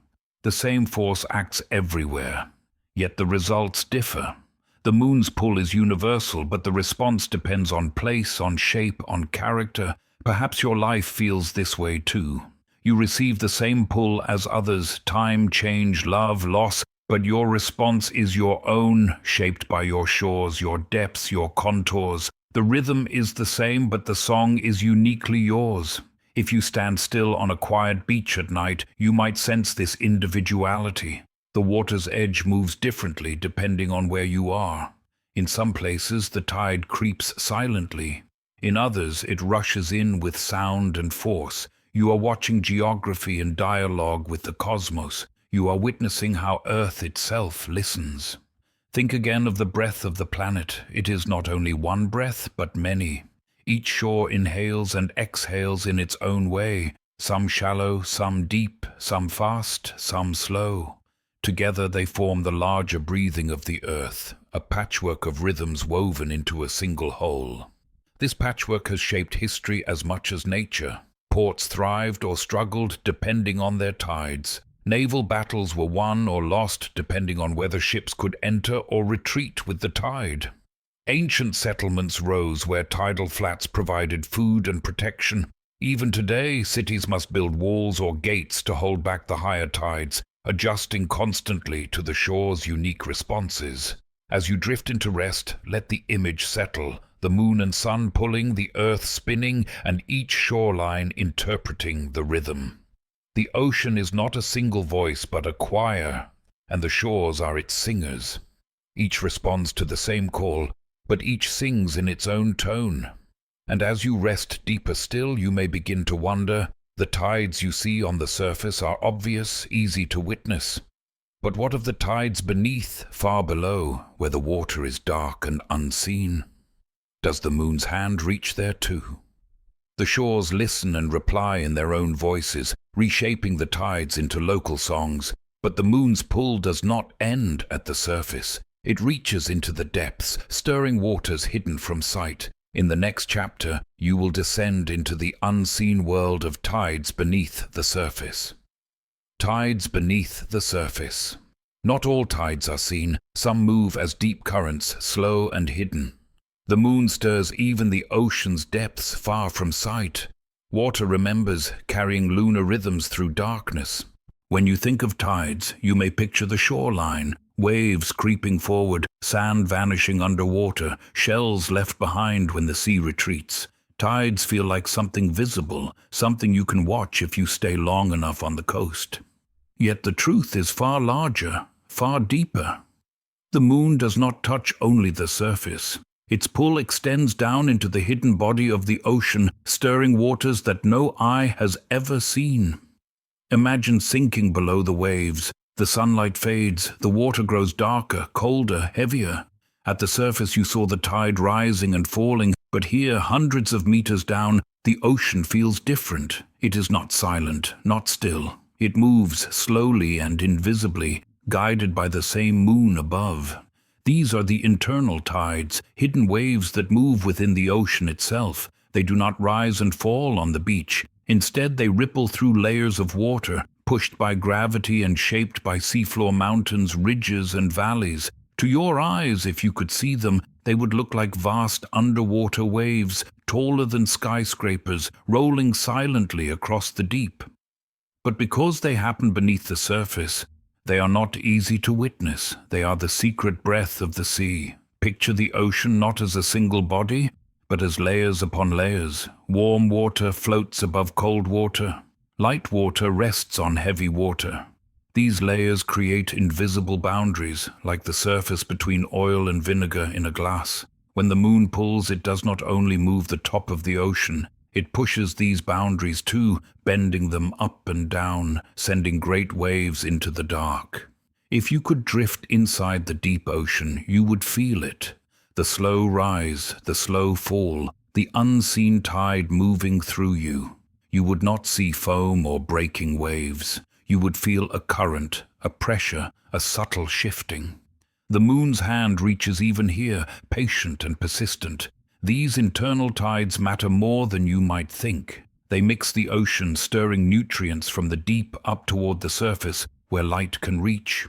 The same force acts everywhere, yet the results differ. The moon's pull is universal, but the response depends on place, on shape, on character. Perhaps your life feels this way too. You receive the same pull as others, time, change, love, loss, but your response is your own, shaped by your shores, your depths, your contours. The rhythm is the same, but the song is uniquely yours. If you stand still on a quiet beach at night, you might sense this individuality. The water's edge moves differently depending on where you are. In some places, the tide creeps silently. In others, it rushes in with sound and force. You are watching geography and dialogue with the cosmos. You are witnessing how Earth itself listens. Think again of the breath of the planet. It is not only one breath, but many. Each shore inhales and exhales in its own way, some shallow, some deep, some fast, some slow. Together they form the larger breathing of the earth, a patchwork of rhythms woven into a single whole. This patchwork has shaped history as much as nature. Ports thrived or struggled depending on their tides. Naval battles were won or lost depending on whether ships could enter or retreat with the tide. Ancient settlements rose where tidal flats provided food and protection. Even today, cities must build walls or gates to hold back the higher tides, adjusting constantly to the shore's unique responses. As you drift into rest, let the image settle, the moon and sun pulling, the earth spinning, and each shoreline interpreting the rhythm. The ocean is not a single voice but a choir, and the shores are its singers. Each responds to the same call, but each sings in its own tone. And as you rest deeper still, you may begin to wonder, the tides you see on the surface are obvious, easy to witness. But what of the tides beneath, far below, where the water is dark and unseen? Does the moon's hand reach there too? The shores listen and reply in their own voices, reshaping the tides into local songs. But the moon's pull does not end at the surface. It reaches into the depths, stirring waters hidden from sight. In the next chapter, you will descend into the unseen world of tides beneath the surface. Tides beneath the surface. Not all tides are seen. Some move as deep currents, slow and hidden. The moon stirs even the ocean's depths far from sight. Water remembers, carrying lunar rhythms through darkness. When you think of tides, you may picture the shoreline, waves creeping forward, sand vanishing underwater, shells left behind when the sea retreats. Tides feel like something visible, something you can watch if you stay long enough on the coast. Yet the truth is far larger, far deeper. The moon does not touch only the surface. Its pull extends down into the hidden body of the ocean, stirring waters that no eye has ever seen. Imagine sinking below the waves. The sunlight fades, the water grows darker, colder, heavier. At the surface you saw the tide rising and falling, but here, hundreds of meters down, the ocean feels different. It is not silent, not still. It moves slowly and invisibly, guided by the same moon above. These are the internal tides, hidden waves that move within the ocean itself. They do not rise and fall on the beach. Instead, they ripple through layers of water, pushed by gravity and shaped by seafloor mountains, ridges, and valleys. To your eyes, if you could see them, they would look like vast underwater waves, taller than skyscrapers, rolling silently across the deep. But because they happen beneath the surface, they are not easy to witness. They are the secret breath of the sea. Picture the ocean not as a single body, but as layers upon layers. Warm water floats above cold water. Light water rests on heavy water. These layers create invisible boundaries, like the surface between oil and vinegar in a glass. When the moon pulls, it does not only move the top of the ocean, it pushes these boundaries too, bending them up and down, sending great waves into the dark. If you could drift inside the deep ocean, you would feel it. The slow rise, the slow fall, the unseen tide moving through you. You would not see foam or breaking waves. You would feel a current, a pressure, a subtle shifting. The moon's hand reaches even here, patient and persistent. These internal tides matter more than you might think. They mix the ocean, stirring nutrients from the deep up toward the surface, where light can reach.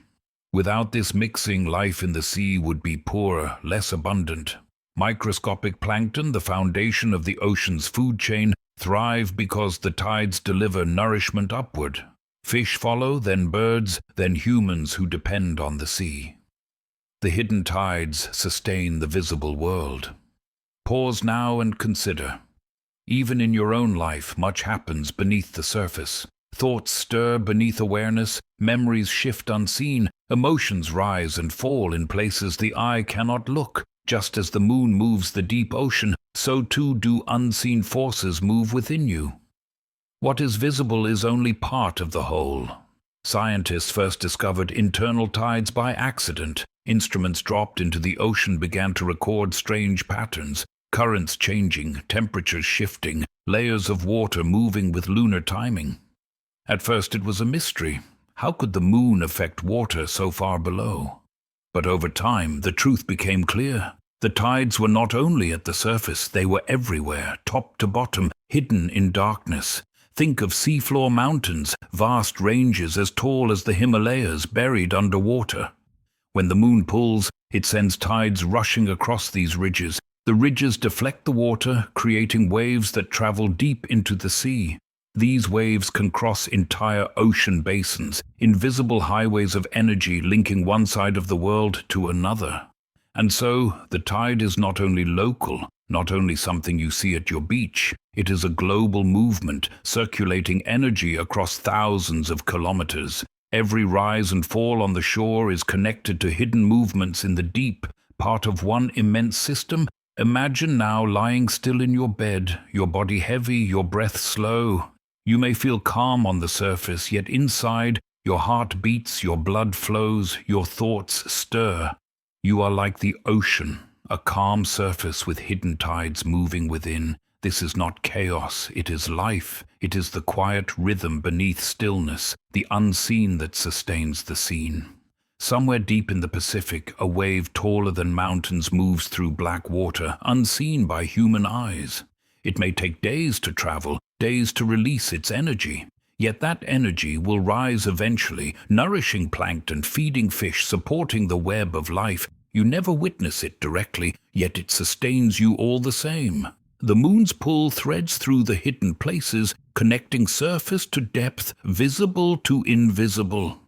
Without this mixing, life in the sea would be poorer, less abundant. Microscopic plankton, the foundation of the ocean's food chain, thrive because the tides deliver nourishment upward. Fish follow, then birds, then humans who depend on the sea. The hidden tides sustain the visible world. Pause now and consider. Even in your own life, much happens beneath the surface. Thoughts stir beneath awareness, memories shift unseen, emotions rise and fall in places the eye cannot look. Just as the moon moves the deep ocean, so too do unseen forces move within you. What is visible is only part of the whole. Scientists first discovered internal tides by accident. Instruments dropped into the ocean began to record strange patterns, currents changing, temperatures shifting, layers of water moving with lunar timing. At first it was a mystery. How could the moon affect water so far below? But over time, the truth became clear. The tides were not only at the surface, they were everywhere, top to bottom, hidden in darkness. Think of seafloor mountains, vast ranges as tall as the Himalayas buried under water. When the moon pulls, it sends tides rushing across these ridges. The ridges deflect the water, creating waves that travel deep into the sea. These waves can cross entire ocean basins, invisible highways of energy linking one side of the world to another. And so, the tide is not only local, not only something you see at your beach, it is a global movement, circulating energy across thousands of kilometers. Every rise and fall on the shore is connected to hidden movements in the deep, part of one immense system. Imagine now lying still in your bed, your body heavy, your breath slow. You may feel calm on the surface, yet inside, your heart beats, your blood flows, your thoughts stir. You are like the ocean, a calm surface with hidden tides moving within. This is not chaos, it is life. It is the quiet rhythm beneath stillness, the unseen that sustains the seen. Somewhere deep in the Pacific, a wave taller than mountains moves through black water, unseen by human eyes. It may take days to travel, days to release its energy. Yet that energy will rise eventually, nourishing plankton, feeding fish, supporting the web of life. You never witness it directly, yet it sustains you all the same. The moon's pull threads through the hidden places, connecting surface to depth, visible to invisible.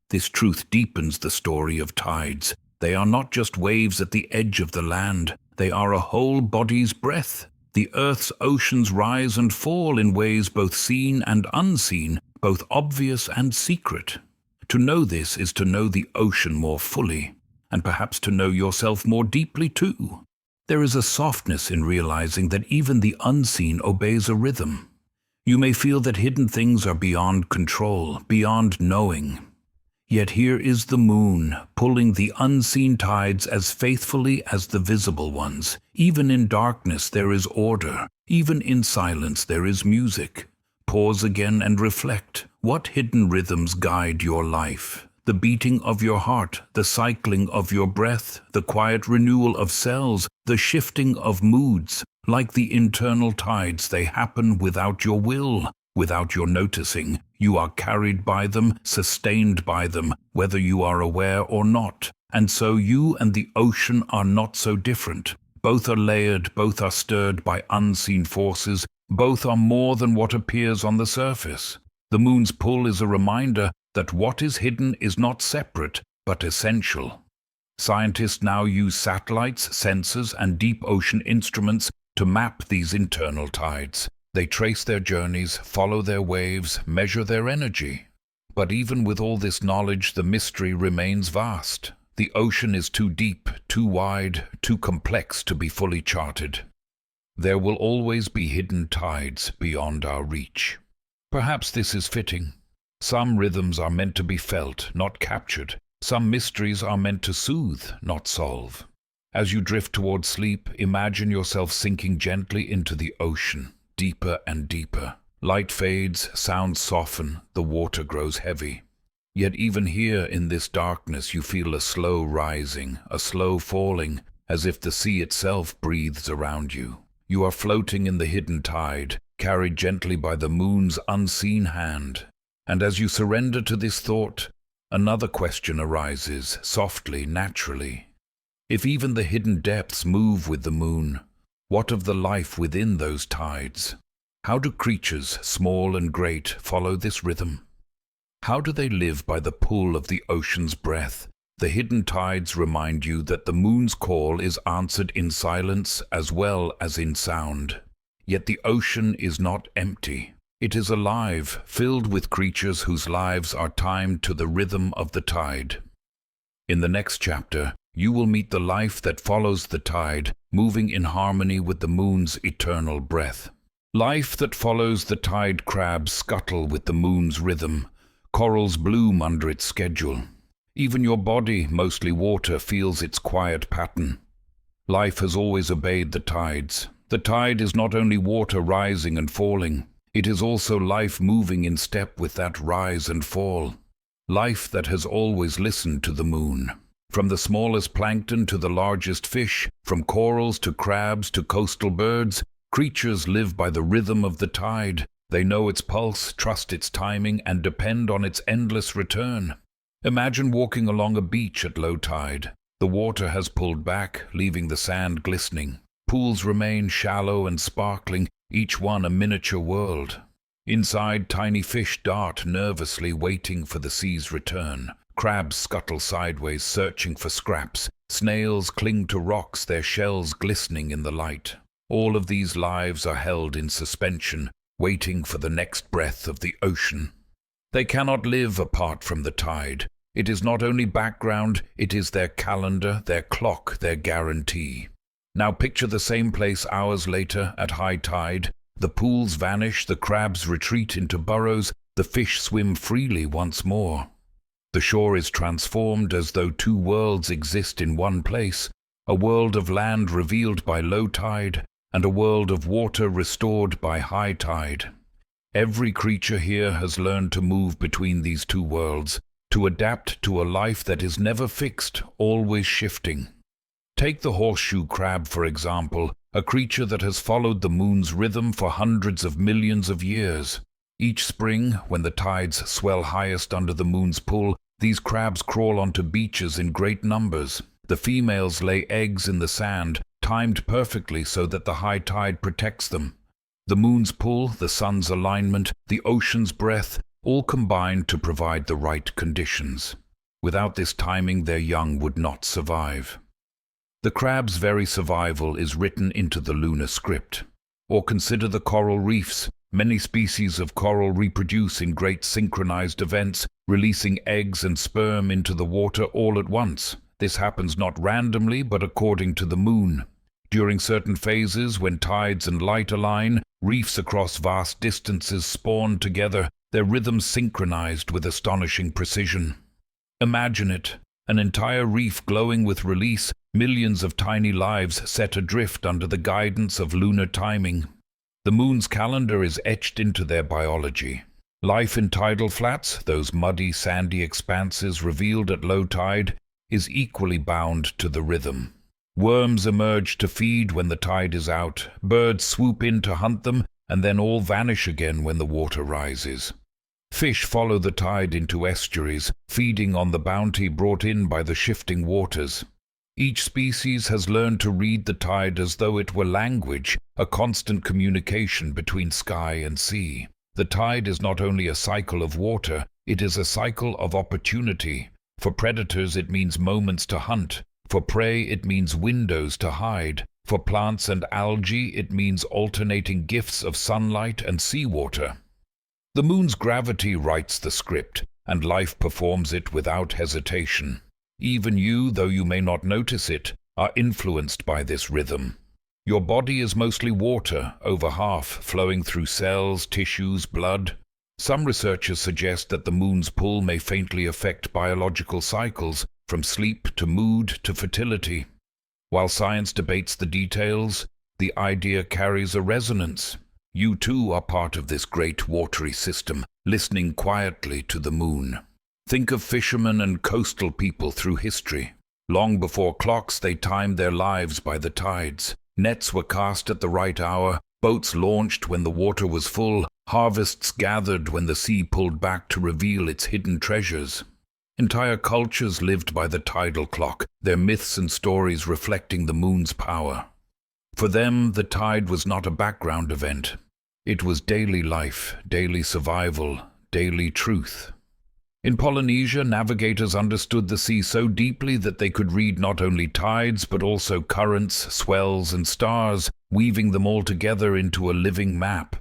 This truth deepens the story of tides. They are not just waves at the edge of the land. They are a whole body's breath. The Earth's oceans rise and fall in ways both seen and unseen, both obvious and secret. To know this is to know the ocean more fully. and perhaps to know yourself more deeply too. There is a softness in realizing that even the unseen obeys a rhythm. You may feel that hidden things are beyond control, beyond knowing. Yet here is the moon, pulling the unseen tides as faithfully as the visible ones. Even in darkness there is order. Even in silence there is music. Pause again and reflect. What hidden rhythms guide your life? The beating of your heart, the cycling of your breath, the quiet renewal of cells, the shifting of moods. Like the internal tides, they happen without your will, without your noticing. You are carried by them, sustained by them, whether you are aware or not. And so you and the ocean are not so different. Both are layered, both are stirred by unseen forces, both are more than what appears on the surface. The moon's pull is a reminder that what is hidden is not separate, but essential. Scientists now use satellites, sensors, and deep ocean instruments to map these internal tides. They trace their journeys, follow their waves, measure their energy. But even with all this knowledge, the mystery remains vast. The ocean is too deep, too wide, too complex to be fully charted. There will always be hidden tides beyond our reach. Perhaps this is fitting. Some rhythms are meant to be felt, not captured. Some mysteries are meant to soothe, not solve. As you drift toward sleep, imagine yourself sinking gently into the ocean, deeper and deeper. Light fades, sounds soften, the water grows heavy. Yet even here in this darkness you feel a slow rising, a slow falling, as if the sea itself breathes around you. You are floating in the hidden tide, carried gently by the moon's unseen hand. And as you surrender to this thought, another question arises, softly, naturally. If even the hidden depths move with the moon, what of the life within those tides? How do creatures, small and great, follow this rhythm? How do they live by the pull of the ocean's breath? The hidden tides remind you that the moon's call is answered in silence as well as in sound. Yet the ocean is not empty. It is alive, filled with creatures whose lives are timed to the rhythm of the tide. In the next chapter, you will meet the life that follows the tide, moving in harmony with the moon's eternal breath. Life that follows the tide. Crabs scuttle with the moon's rhythm. Corals bloom under its schedule. Even your body, mostly water, feels its quiet pattern. Life has always obeyed the tides. The tide is not only water rising and falling, it is also life moving in step with that rise and fall. Life that has always listened to the moon. From the smallest plankton to the largest fish, from corals to crabs to coastal birds, creatures live by the rhythm of the tide. They know its pulse, trust its timing, and depend on its endless return. Imagine walking along a beach at low tide. The water has pulled back, leaving the sand glistening. Pools remain shallow and sparkling, each one a miniature world. Inside, tiny fish dart nervously, waiting for the sea's return. Crabs scuttle sideways, searching for scraps. Snails cling to rocks, their shells glistening in the light. All of these lives are held in suspension, waiting for the next breath of the ocean. They cannot live apart from the tide. It is not only background, it is their calendar, their clock, their guarantee. Now picture the same place hours later, at high tide. The pools vanish, the crabs retreat into burrows, the fish swim freely once more. The shore is transformed as though two worlds exist in one place, a world of land revealed by low tide, and a world of water restored by high tide. Every creature here has learned to move between these two worlds, to adapt to a life that is never fixed, always shifting. Take the horseshoe crab, for example, a creature that has followed the moon's rhythm for hundreds of millions of years. Each spring, when the tides swell highest under the moon's pull, these crabs crawl onto beaches in great numbers. The females lay eggs in the sand, timed perfectly so that the high tide protects them. The moon's pull, the sun's alignment, the ocean's breath, all combine to provide the right conditions. Without this timing, their young would not survive. The crab's very survival is written into the lunar script. Or consider the coral reefs. Many species of coral reproduce in great synchronized events, releasing eggs and sperm into the water all at once. This happens not randomly, but according to the moon. During certain phases, when tides and light align, reefs across vast distances spawn together, their rhythms synchronized with astonishing precision. Imagine it, an entire reef glowing with release, millions of tiny lives set adrift under the guidance of lunar timing. The moon's calendar is etched into their biology. Life in tidal flats, those muddy, sandy expanses revealed at low tide, is equally bound to the rhythm. Worms emerge to feed when the tide is out, birds swoop in to hunt them, and then all vanish again when the water rises. Fish follow the tide into estuaries, feeding on the bounty brought in by the shifting waters. Each species has learned to read the tide as though it were language, a constant communication between sky and sea. The tide is not only a cycle of water, it is a cycle of opportunity. For predators it means moments to hunt. For prey it means windows to hide. For plants and algae it means alternating gifts of sunlight and seawater. The moon's gravity writes the script, and life performs it without hesitation. Even you, though you may not notice it, are influenced by this rhythm. Your body is mostly water, over half, flowing through cells, tissues, blood. Some researchers suggest that the moon's pull may faintly affect biological cycles, from sleep to mood to fertility. While science debates the details, the idea carries a resonance. You too are part of this great watery system, listening quietly to the moon. Think of fishermen and coastal people through history. Long before clocks, they timed their lives by the tides. Nets were cast at the right hour, boats launched when the water was full, harvests gathered when the sea pulled back to reveal its hidden treasures. Entire cultures lived by the tidal clock, their myths and stories reflecting the moon's power. For them, the tide was not a background event. It was daily life, daily survival, daily truth. In Polynesia, navigators understood the sea so deeply that they could read not only tides but also currents, swells, and stars, weaving them all together into a living map.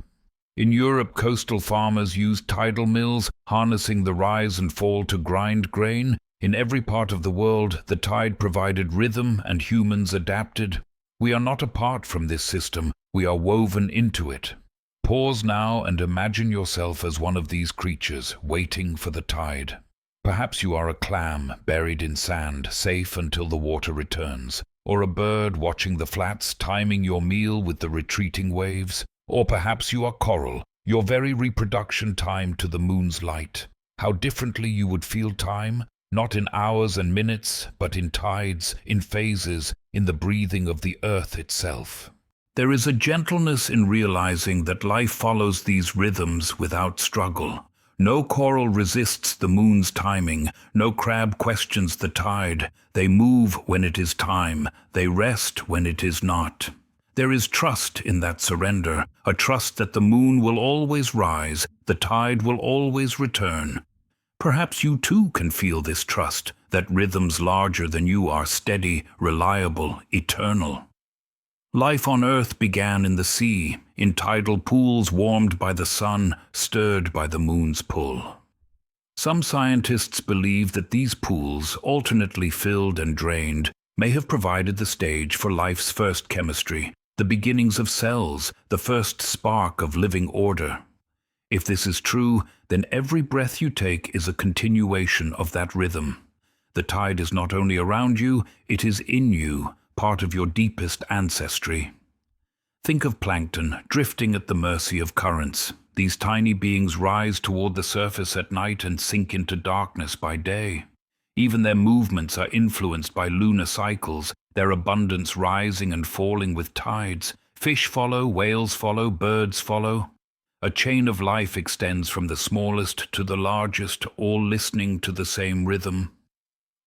In Europe, coastal farmers used tidal mills, harnessing the rise and fall to grind grain. In every part of the world, the tide provided rhythm and humans adapted. We are not apart from this system, we are woven into it. Pause now and imagine yourself as one of these creatures, waiting for the tide. Perhaps you are a clam buried in sand, safe until the water returns, or a bird watching the flats, timing your meal with the retreating waves, or perhaps you are coral, your very reproduction timed to the moon's light. How differently you would feel time, not in hours and minutes, but in tides, in phases, in the breathing of the earth itself. There is a gentleness in realizing that life follows these rhythms without struggle. No coral resists the moon's timing, no crab questions the tide. They move when it is time, they rest when it is not. There is trust in that surrender, a trust that the moon will always rise, the tide will always return. Perhaps you too can feel this trust, that rhythms larger than you are steady, reliable, eternal. Life on Earth began in the sea, in tidal pools warmed by the sun, stirred by the moon's pull. Some scientists believe that these pools, alternately filled and drained, may have provided the stage for life's first chemistry, the beginnings of cells, the first spark of living order. If this is true, then every breath you take is a continuation of that rhythm. The tide is not only around you, it is in you, part of your deepest ancestry. Think of plankton drifting at the mercy of currents. These tiny beings rise toward the surface at night and sink into darkness by day. Even their movements are influenced by lunar cycles, their abundance rising and falling with tides. Fish follow, whales follow, birds follow. A chain of life extends from the smallest to the largest, all listening to the same rhythm.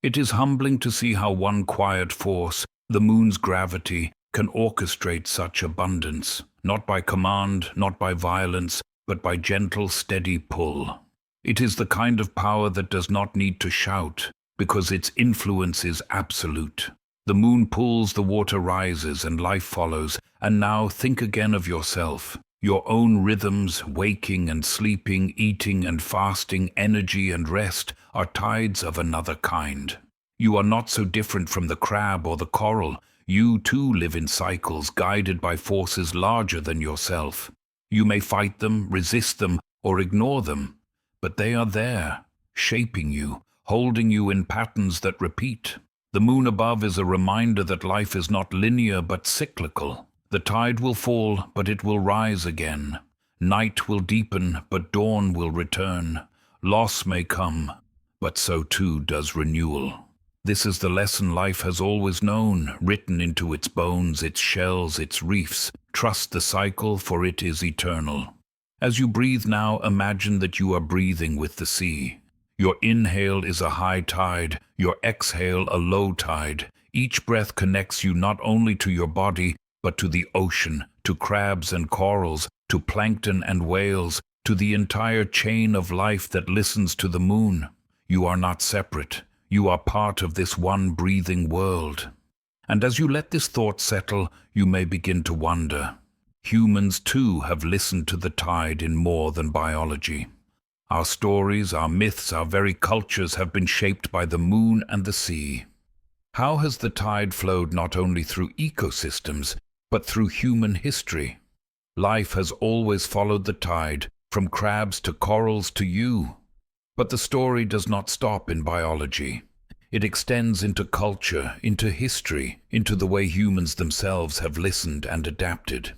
It is humbling to see how one quiet force, the moon's gravity, can orchestrate such abundance, not by command, not by violence, but by gentle, steady pull. It is the kind of power that does not need to shout, because its influence is absolute. The moon pulls, the water rises, and life follows. And now think again of yourself. Your own rhythms, waking and sleeping, eating and fasting, energy and rest, are tides of another kind. You are not so different from the crab or the coral. You too live in cycles guided by forces larger than yourself. You may fight them, resist them, or ignore them, but they are there, shaping you, holding you in patterns that repeat. The moon above is a reminder that life is not linear but cyclical. The tide will fall, but it will rise again. Night will deepen, but dawn will return. Loss may come, but so too does renewal. This is the lesson life has always known, written into its bones, its shells, its reefs. Trust the cycle, for it is eternal. As you breathe now, imagine that you are breathing with the sea. Your inhale is a high tide, your exhale a low tide. Each breath connects you not only to your body, but to the ocean, to crabs and corals, to plankton and whales, to the entire chain of life that listens to the moon. You are not separate. You are part of this one breathing world. And as you let this thought settle, you may begin to wonder. Humans too have listened to the tide in more than biology. Our stories, our myths, our very cultures have been shaped by the moon and the sea. How has the tide flowed not only through ecosystems, but through human history? Life has always followed the tide, from crabs to corals to you. But the story does not stop in biology. It extends into culture, into history, into the way humans themselves have listened and adapted.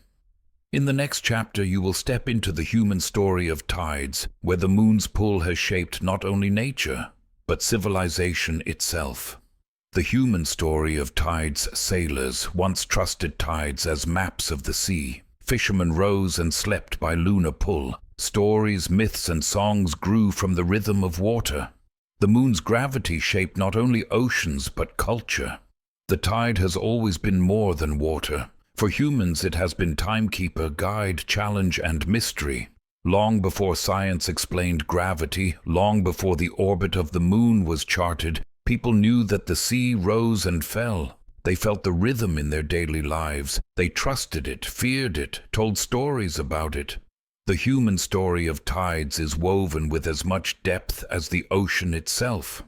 In the next chapter, you will step into the human story of tides, where the moon's pull has shaped not only nature, but civilization itself. The human story of tides. Sailors once trusted tides as maps of the sea. Fishermen rose and slept by lunar pull. Stories, myths, and songs grew from the rhythm of water. The moon's gravity shaped not only oceans but culture. The tide has always been more than water. For humans, it has been timekeeper, guide, challenge, and mystery. Long before science explained gravity, long before the orbit of the moon was charted, people knew that the sea rose and fell. They felt the rhythm in their daily lives. They trusted it, feared it, told stories about it. The human story of tides is woven with as much depth as the ocean itself.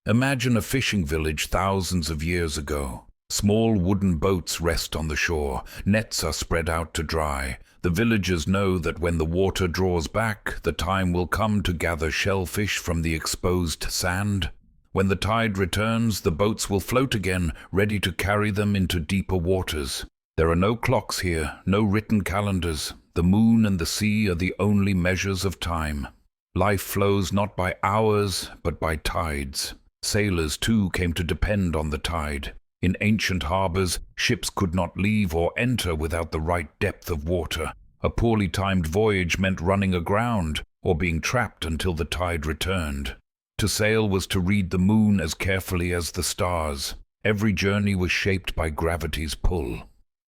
Imagine a fishing village thousands of years ago. Small wooden boats rest on the shore. Nets are spread out to dry. The villagers know that when the water draws back, the time will come to gather shellfish from the exposed sand. When the tide returns, the boats will float again, ready to carry them into deeper waters. There are no clocks here, no written calendars. The moon and the sea are the only measures of time. Life flows not by hours, but by tides. Sailors, too, came to depend on the tide. In ancient harbors, ships could not leave or enter without the right depth of water. A poorly timed voyage meant running aground or being trapped until the tide returned. To sail was to read the moon as carefully as the stars. Every journey was shaped by gravity's pull.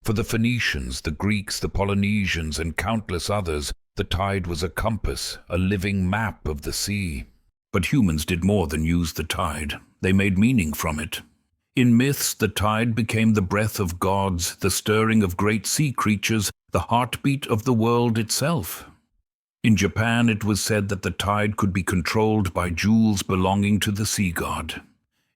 For the Phoenicians, the Greeks, the Polynesians, and countless others, the tide was a compass, a living map of the sea. But humans did more than use the tide. They made meaning from it. In myths, the tide became the breath of gods, the stirring of great sea creatures, the heartbeat of the world itself. In Japan, it was said that the tide could be controlled by jewels belonging to the sea god.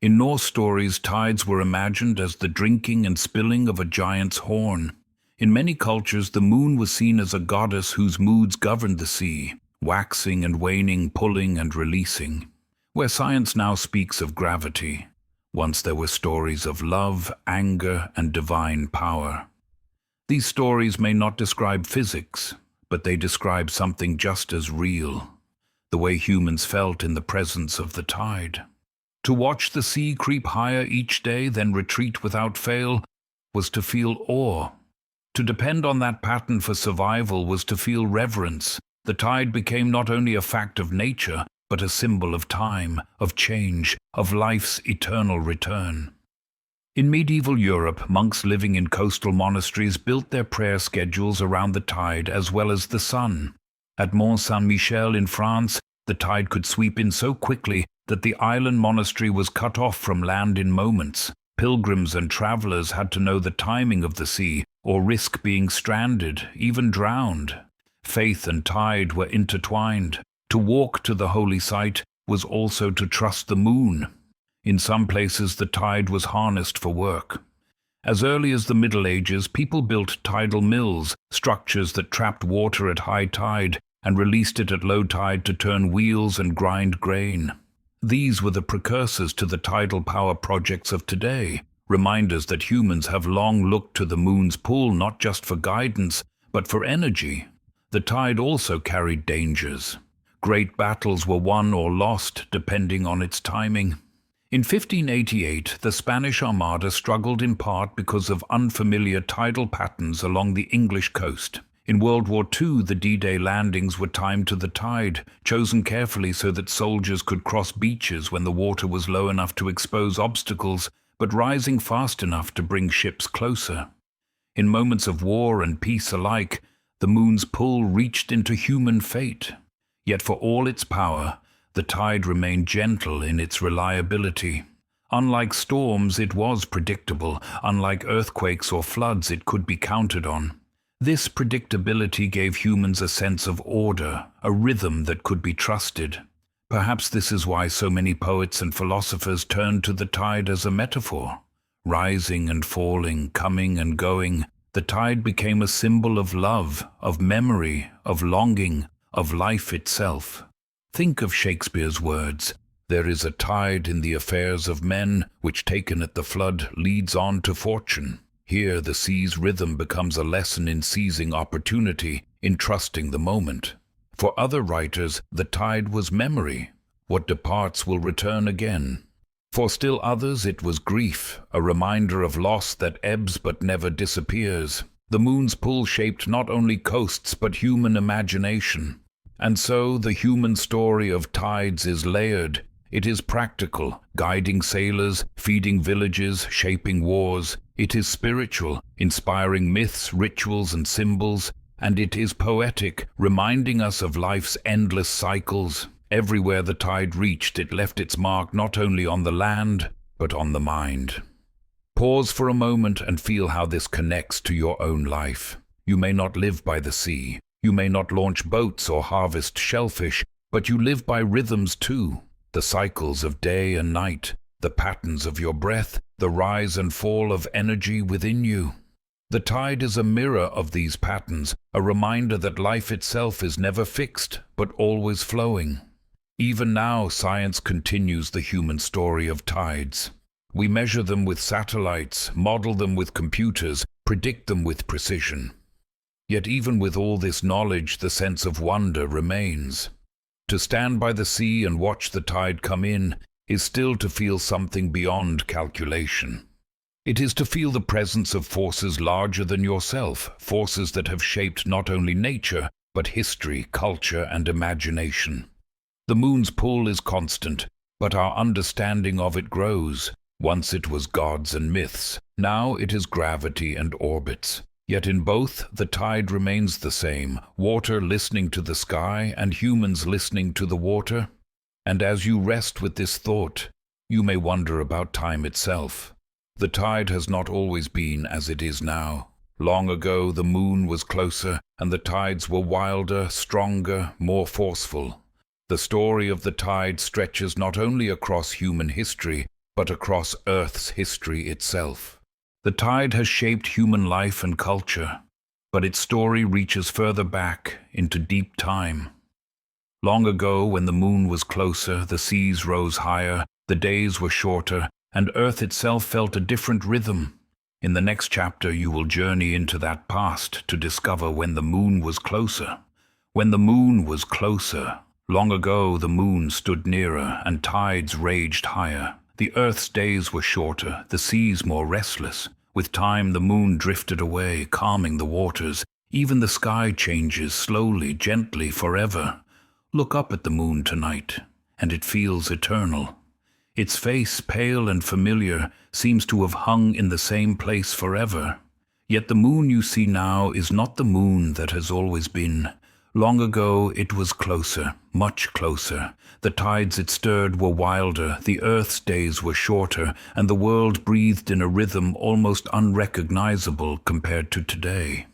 In Norse stories, tides were imagined as the drinking and spilling of a giant's horn. In many cultures, the moon was seen as a goddess whose moods governed the sea, waxing and waning, pulling and releasing. Where science now speaks of gravity, once there were stories of love, anger, and divine power. These stories may not describe physics, but they describe something just as real, the way humans felt in the presence of the tide. To watch the sea creep higher each day, then retreat without fail, was to feel awe. To depend on that pattern for survival was to feel reverence. The tide became not only a fact of nature, but a symbol of time, of change, of life's eternal return. In medieval Europe, monks living in coastal monasteries built their prayer schedules around the tide as well as the sun. At Mont Saint-Michel in France, the tide could sweep in so quickly that the island monastery was cut off from land in moments. Pilgrims and travelers had to know the timing of the sea, or risk being stranded, even drowned. Faith and tide were intertwined. To walk to the holy site was also to trust the moon. In some places the tide was harnessed for work. As early as the Middle Ages, people built tidal mills, structures that trapped water at high tide and released it at low tide to turn wheels and grind grain. These were the precursors to the tidal power projects of today, reminders that humans have long looked to the moon's pull not just for guidance, but for energy. The tide also carried dangers. Great battles were won or lost depending on its timing. In 1588, the Spanish Armada struggled in part because of unfamiliar tidal patterns along the English coast. In World War II, the D-Day landings were timed to the tide, chosen carefully so that soldiers could cross beaches when the water was low enough to expose obstacles, but rising fast enough to bring ships closer. In moments of war and peace alike, the moon's pull reached into human fate. Yet for all its power, the tide remained gentle in its reliability. Unlike storms, it was predictable. Unlike earthquakes or floods, it could be counted on. This predictability gave humans a sense of order, a rhythm that could be trusted. Perhaps this is why so many poets and philosophers turned to the tide as a metaphor. Rising and falling, coming and going, the tide became a symbol of love, of memory, of longing, of life itself. Think of Shakespeare's words, "There is a tide in the affairs of men, which taken at the flood leads on to fortune." Here the sea's rhythm becomes a lesson in seizing opportunity, in trusting the moment. For other writers, the tide was memory. What departs will return again. For still others, it was grief, a reminder of loss that ebbs but never disappears. The moon's pull shaped not only coasts but human imagination. And so the human story of tides is layered. It is practical, guiding sailors, feeding villages, shaping wars. It is spiritual, inspiring myths, rituals, and symbols. And it is poetic, reminding us of life's endless cycles. Everywhere the tide reached, it left its mark not only on the land, but on the mind. Pause for a moment and feel how this connects to your own life. You may not live by the sea. You may not launch boats or harvest shellfish, but you live by rhythms too. The cycles of day and night, the patterns of your breath, the rise and fall of energy within you. The tide is a mirror of these patterns, a reminder that life itself is never fixed, but always flowing. Even now, science continues the human story of tides. We measure them with satellites, model them with computers, predict them with precision. Yet even with all this knowledge, the sense of wonder remains. To stand by the sea and watch the tide come in is still to feel something beyond calculation. It is to feel the presence of forces larger than yourself, forces that have shaped not only nature, but history, culture, and imagination. The moon's pull is constant, but our understanding of it grows. Once it was gods and myths, now it is gravity and orbits. Yet in both, the tide remains the same, water listening to the sky and humans listening to the water. And as you rest with this thought, you may wonder about time itself. The tide has not always been as it is now. Long ago, the moon was closer, and the tides were wilder, stronger, more forceful. The story of the tide stretches not only across human history, but across Earth's history itself. The tide has shaped human life and culture, but its story reaches further back into deep time. Long ago, when the moon was closer, the seas rose higher, the days were shorter, and Earth itself felt a different rhythm. In the next chapter, you will journey into that past to discover when the moon was closer. When the moon was closer. Long ago, the moon stood nearer, and tides raged higher. The Earth's days were shorter, the seas more restless. With time, the moon drifted away, calming the waters. Even the sky changes slowly, gently, forever. Look up at the moon tonight, and it feels eternal. Its face, pale and familiar, seems to have hung in the same place forever. Yet the moon you see now is not the moon that has always been. Long ago it was closer, much closer. The tides it stirred were wilder, the Earth's days were shorter, and the world breathed in a rhythm almost unrecognizable compared to today.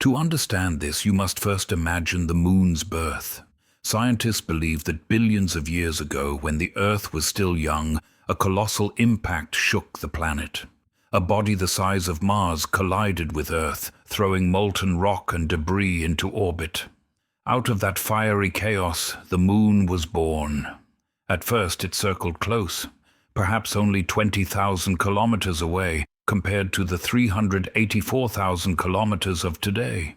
To understand this, you must first imagine the moon's birth. Scientists believe that billions of years ago, when the Earth was still young, a colossal impact shook the planet. A body the size of Mars collided with Earth, throwing molten rock and debris into orbit. Out of that fiery chaos, the Moon was born. At first it circled close, perhaps only 20,000 kilometers away, compared to the 384,000 kilometers of today.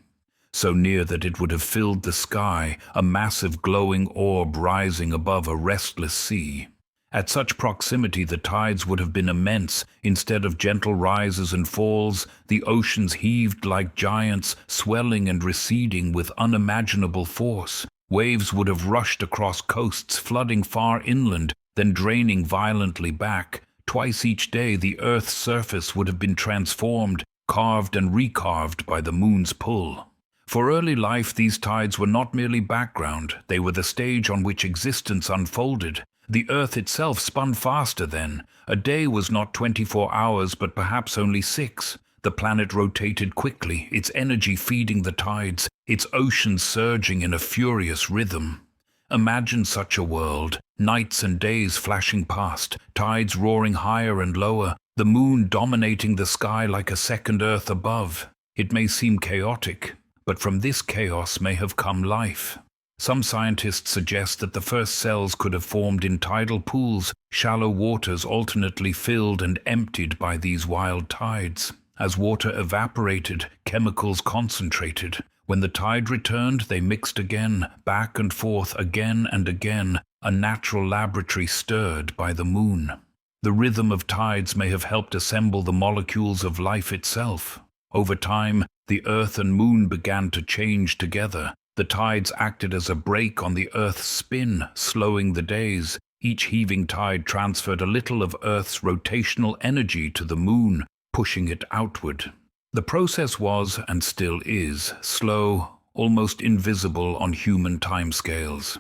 So near that it would have filled the sky, a massive glowing orb rising above a restless sea. At such proximity the tides would have been immense. Instead of gentle rises and falls, the oceans heaved like giants, swelling and receding with unimaginable force. Waves would have rushed across coasts, flooding far inland, then draining violently back. Twice each day the Earth's surface would have been transformed, carved and recarved by the Moon's pull. For early life these tides were not merely background, they were the stage on which existence unfolded. The Earth itself spun faster then. A day was not 24 hours, but perhaps only 6. The planet rotated quickly, its energy feeding the tides, its oceans surging in a furious rhythm. Imagine such a world, nights and days flashing past, tides roaring higher and lower, the Moon dominating the sky like a second Earth above. It may seem chaotic, but from this chaos may have come life. Some scientists suggest that the first cells could have formed in tidal pools, shallow waters alternately filled and emptied by these wild tides. As water evaporated, chemicals concentrated. When the tide returned, they mixed again, back and forth again and again, a natural laboratory stirred by the Moon. The rhythm of tides may have helped assemble the molecules of life itself. Over time, the Earth and Moon began to change together. The tides acted as a brake on the Earth's spin, slowing the days. Each heaving tide transferred a little of Earth's rotational energy to the Moon, pushing it outward. The process was, and still is, slow, almost invisible on human timescales.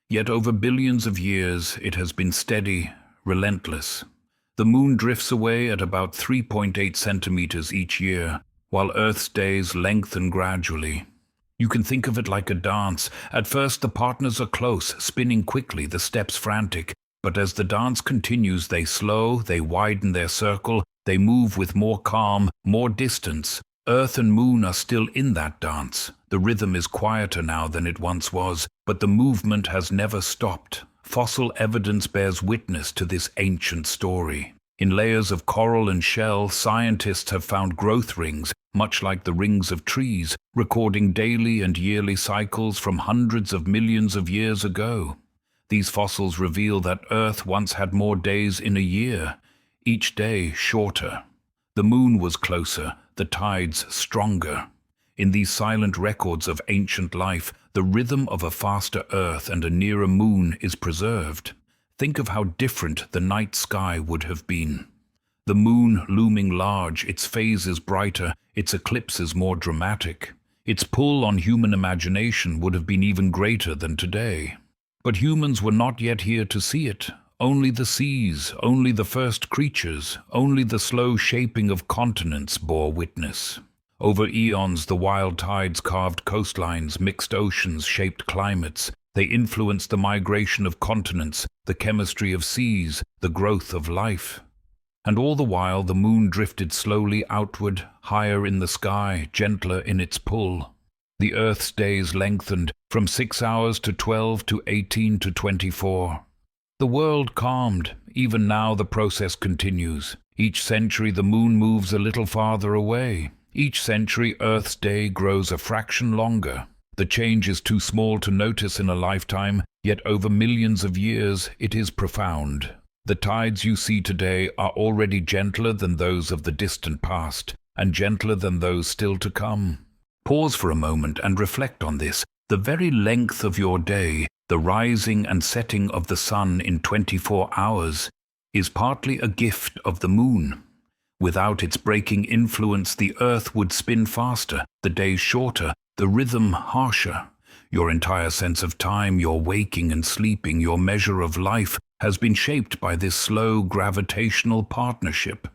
Yet over billions of years it has been steady, relentless. The Moon drifts away at about 3.8 centimeters each year, while Earth's days lengthen gradually. You can think of it like a dance. At first the partners are close, spinning quickly, the steps frantic. But as the dance continues, they slow, they widen their circle, they move with more calm, more distance. Earth and Moon are still in that dance. The rhythm is quieter now than it once was, but the movement has never stopped. Fossil evidence bears witness to this ancient story. In layers of coral and shell, scientists have found growth rings, much like the rings of trees, recording daily and yearly cycles from hundreds of millions of years ago. These fossils reveal that Earth once had more days in a year, each day shorter. The Moon was closer, the tides stronger. In these silent records of ancient life, the rhythm of a faster Earth and a nearer Moon is preserved. Think of how different the night sky would have been. The Moon looming large, its phases brighter, its eclipses more dramatic. Its pull on human imagination would have been even greater than today. But humans were not yet here to see it. Only the seas, only the first creatures, only the slow shaping of continents bore witness. Over eons, the wild tides carved coastlines, mixed oceans, shaped climates. They influenced the migration of continents, the chemistry of seas, the growth of life. And all the while the Moon drifted slowly outward, higher in the sky, gentler in its pull. The Earth's days lengthened, from 6 hours to 12 to 18 to 24. The world calmed. Even now the process continues. Each century the Moon moves a little farther away. Each century Earth's day grows a fraction longer. The change is too small to notice in a lifetime, yet over millions of years it is profound. The tides you see today are already gentler than those of the distant past, and gentler than those still to come. Pause for a moment and reflect on this. The very length of your day, the rising and setting of the sun in 24 hours, is partly a gift of the Moon. Without its breaking influence, the Earth would spin faster, the days shorter, the rhythm harsher. Your entire sense of time, your waking and sleeping, your measure of life, has been shaped by this slow gravitational partnership.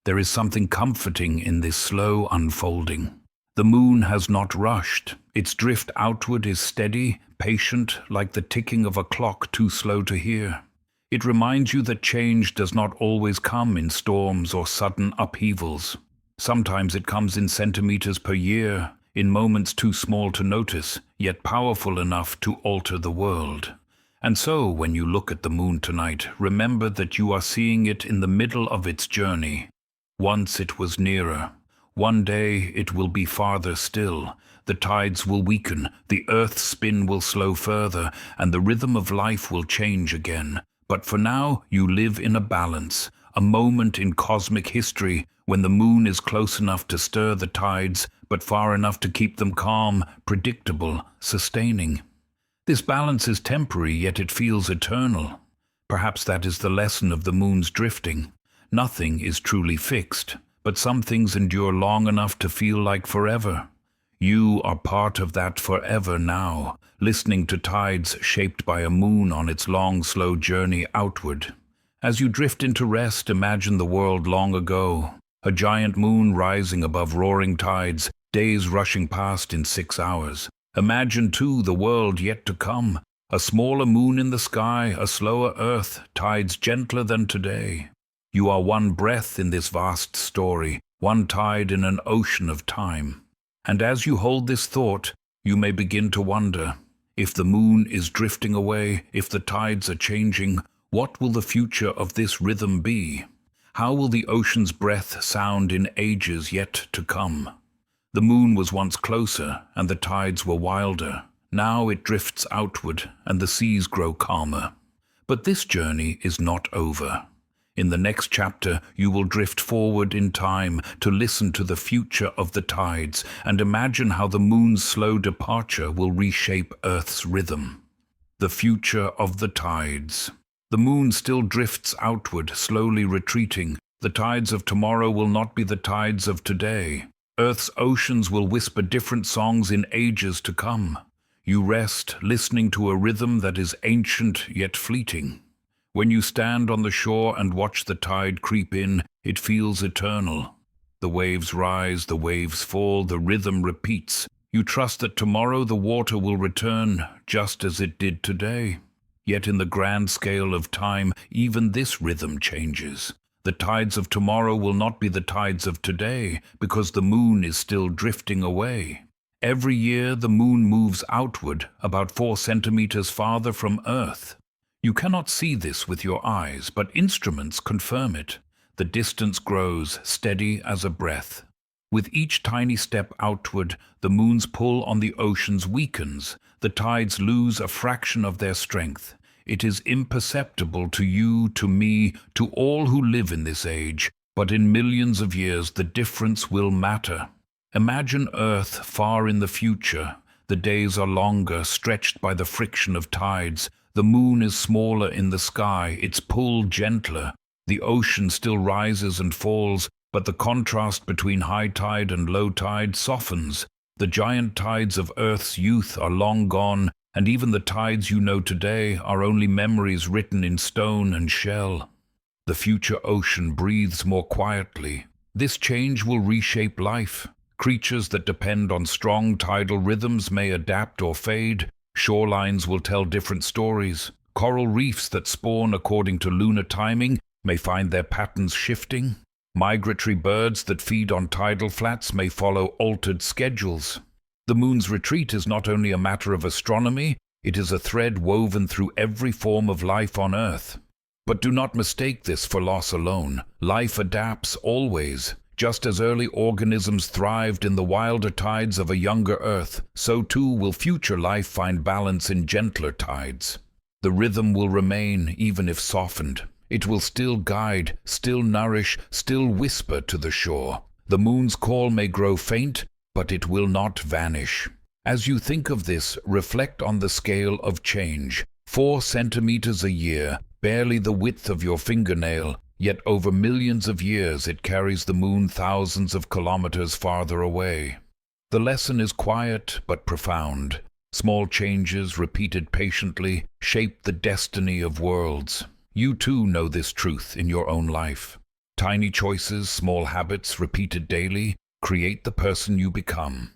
There is something comforting in this slow unfolding. The Moon has not rushed. Its drift outward is steady, patient, like the ticking of a clock too slow to hear. It reminds you that change does not always come in storms or sudden upheavals. Sometimes it comes in centimeters per year, in moments too small to notice, yet powerful enough to alter the world. And so, when you look at the moon tonight, remember that you are seeing it in the middle of its journey. Once it was nearer. One day it will be farther still. The tides will weaken, the earth's spin will slow further, and the rhythm of life will change again. But for now, you live in a balance, a moment in cosmic history when the moon is close enough to stir the tides, but far enough to keep them calm, predictable, sustaining. This balance is temporary, yet it feels eternal. Perhaps that is the lesson of the moon's drifting. Nothing is truly fixed, but some things endure long enough to feel like forever. You are part of that forever now, listening to tides shaped by a moon on its long, slow journey outward. As you drift into rest, imagine the world long ago. A giant moon rising above roaring tides, days rushing past in 6 hours. Imagine, too, the world yet to come. A smaller moon in the sky, a slower earth, tides gentler than today. You are one breath in this vast story, one tide in an ocean of time. And as you hold this thought, you may begin to wonder, if the moon is drifting away, if the tides are changing, what will the future of this rhythm be? How will the ocean's breath sound in ages yet to come? The moon was once closer, and the tides were wilder. Now it drifts outward, and the seas grow calmer. But this journey is not over. In the next chapter, you will drift forward in time to listen to the future of the tides and imagine how the moon's slow departure will reshape Earth's rhythm. The future of the tides. The moon still drifts outward, slowly retreating. The tides of tomorrow will not be the tides of today. Earth's oceans will whisper different songs in ages to come. You rest, listening to a rhythm that is ancient yet fleeting. When you stand on the shore and watch the tide creep in, it feels eternal. The waves rise, the waves fall, the rhythm repeats. You trust that tomorrow the water will return, just as it did today. Yet in the grand scale of time, even this rhythm changes. The tides of tomorrow will not be the tides of today, because the moon is still drifting away. Every year the moon moves outward, about 4 centimeters farther from Earth. You cannot see this with your eyes, but instruments confirm it. The distance grows, steady as a breath. With each tiny step outward, the moon's pull on the oceans weakens. The tides lose a fraction of their strength. It is imperceptible to you, to me, to all who live in this age, but in millions of years the difference will matter. Imagine Earth far in the future. The days are longer, stretched by the friction of tides. The moon is smaller in the sky, its pull gentler. The ocean still rises and falls, but the contrast between high tide and low tide softens. The giant tides of Earth's youth are long gone, and even the tides you know today are only memories written in stone and shell. The future ocean breathes more quietly. This change will reshape life. Creatures that depend on strong tidal rhythms may adapt or fade. Shorelines will tell different stories. Coral reefs that spawn according to lunar timing may find their patterns shifting. Migratory birds that feed on tidal flats may follow altered schedules. The moon's retreat is not only a matter of astronomy, it is a thread woven through every form of life on Earth. But do not mistake this for loss alone. Life adapts always. Just as early organisms thrived in the wilder tides of a younger Earth, so too will future life find balance in gentler tides. The rhythm will remain, even if softened. It will still guide, still nourish, still whisper to the shore. The moon's call may grow faint, but it will not vanish. As you think of this, reflect on the scale of change. 4 centimeters a year, barely the width of your fingernail, yet over millions of years it carries the moon thousands of kilometers farther away. The lesson is quiet but profound. Small changes, repeated patiently, shape the destiny of worlds. You too know this truth in your own life. Tiny choices, small habits, repeated daily, create the person you become.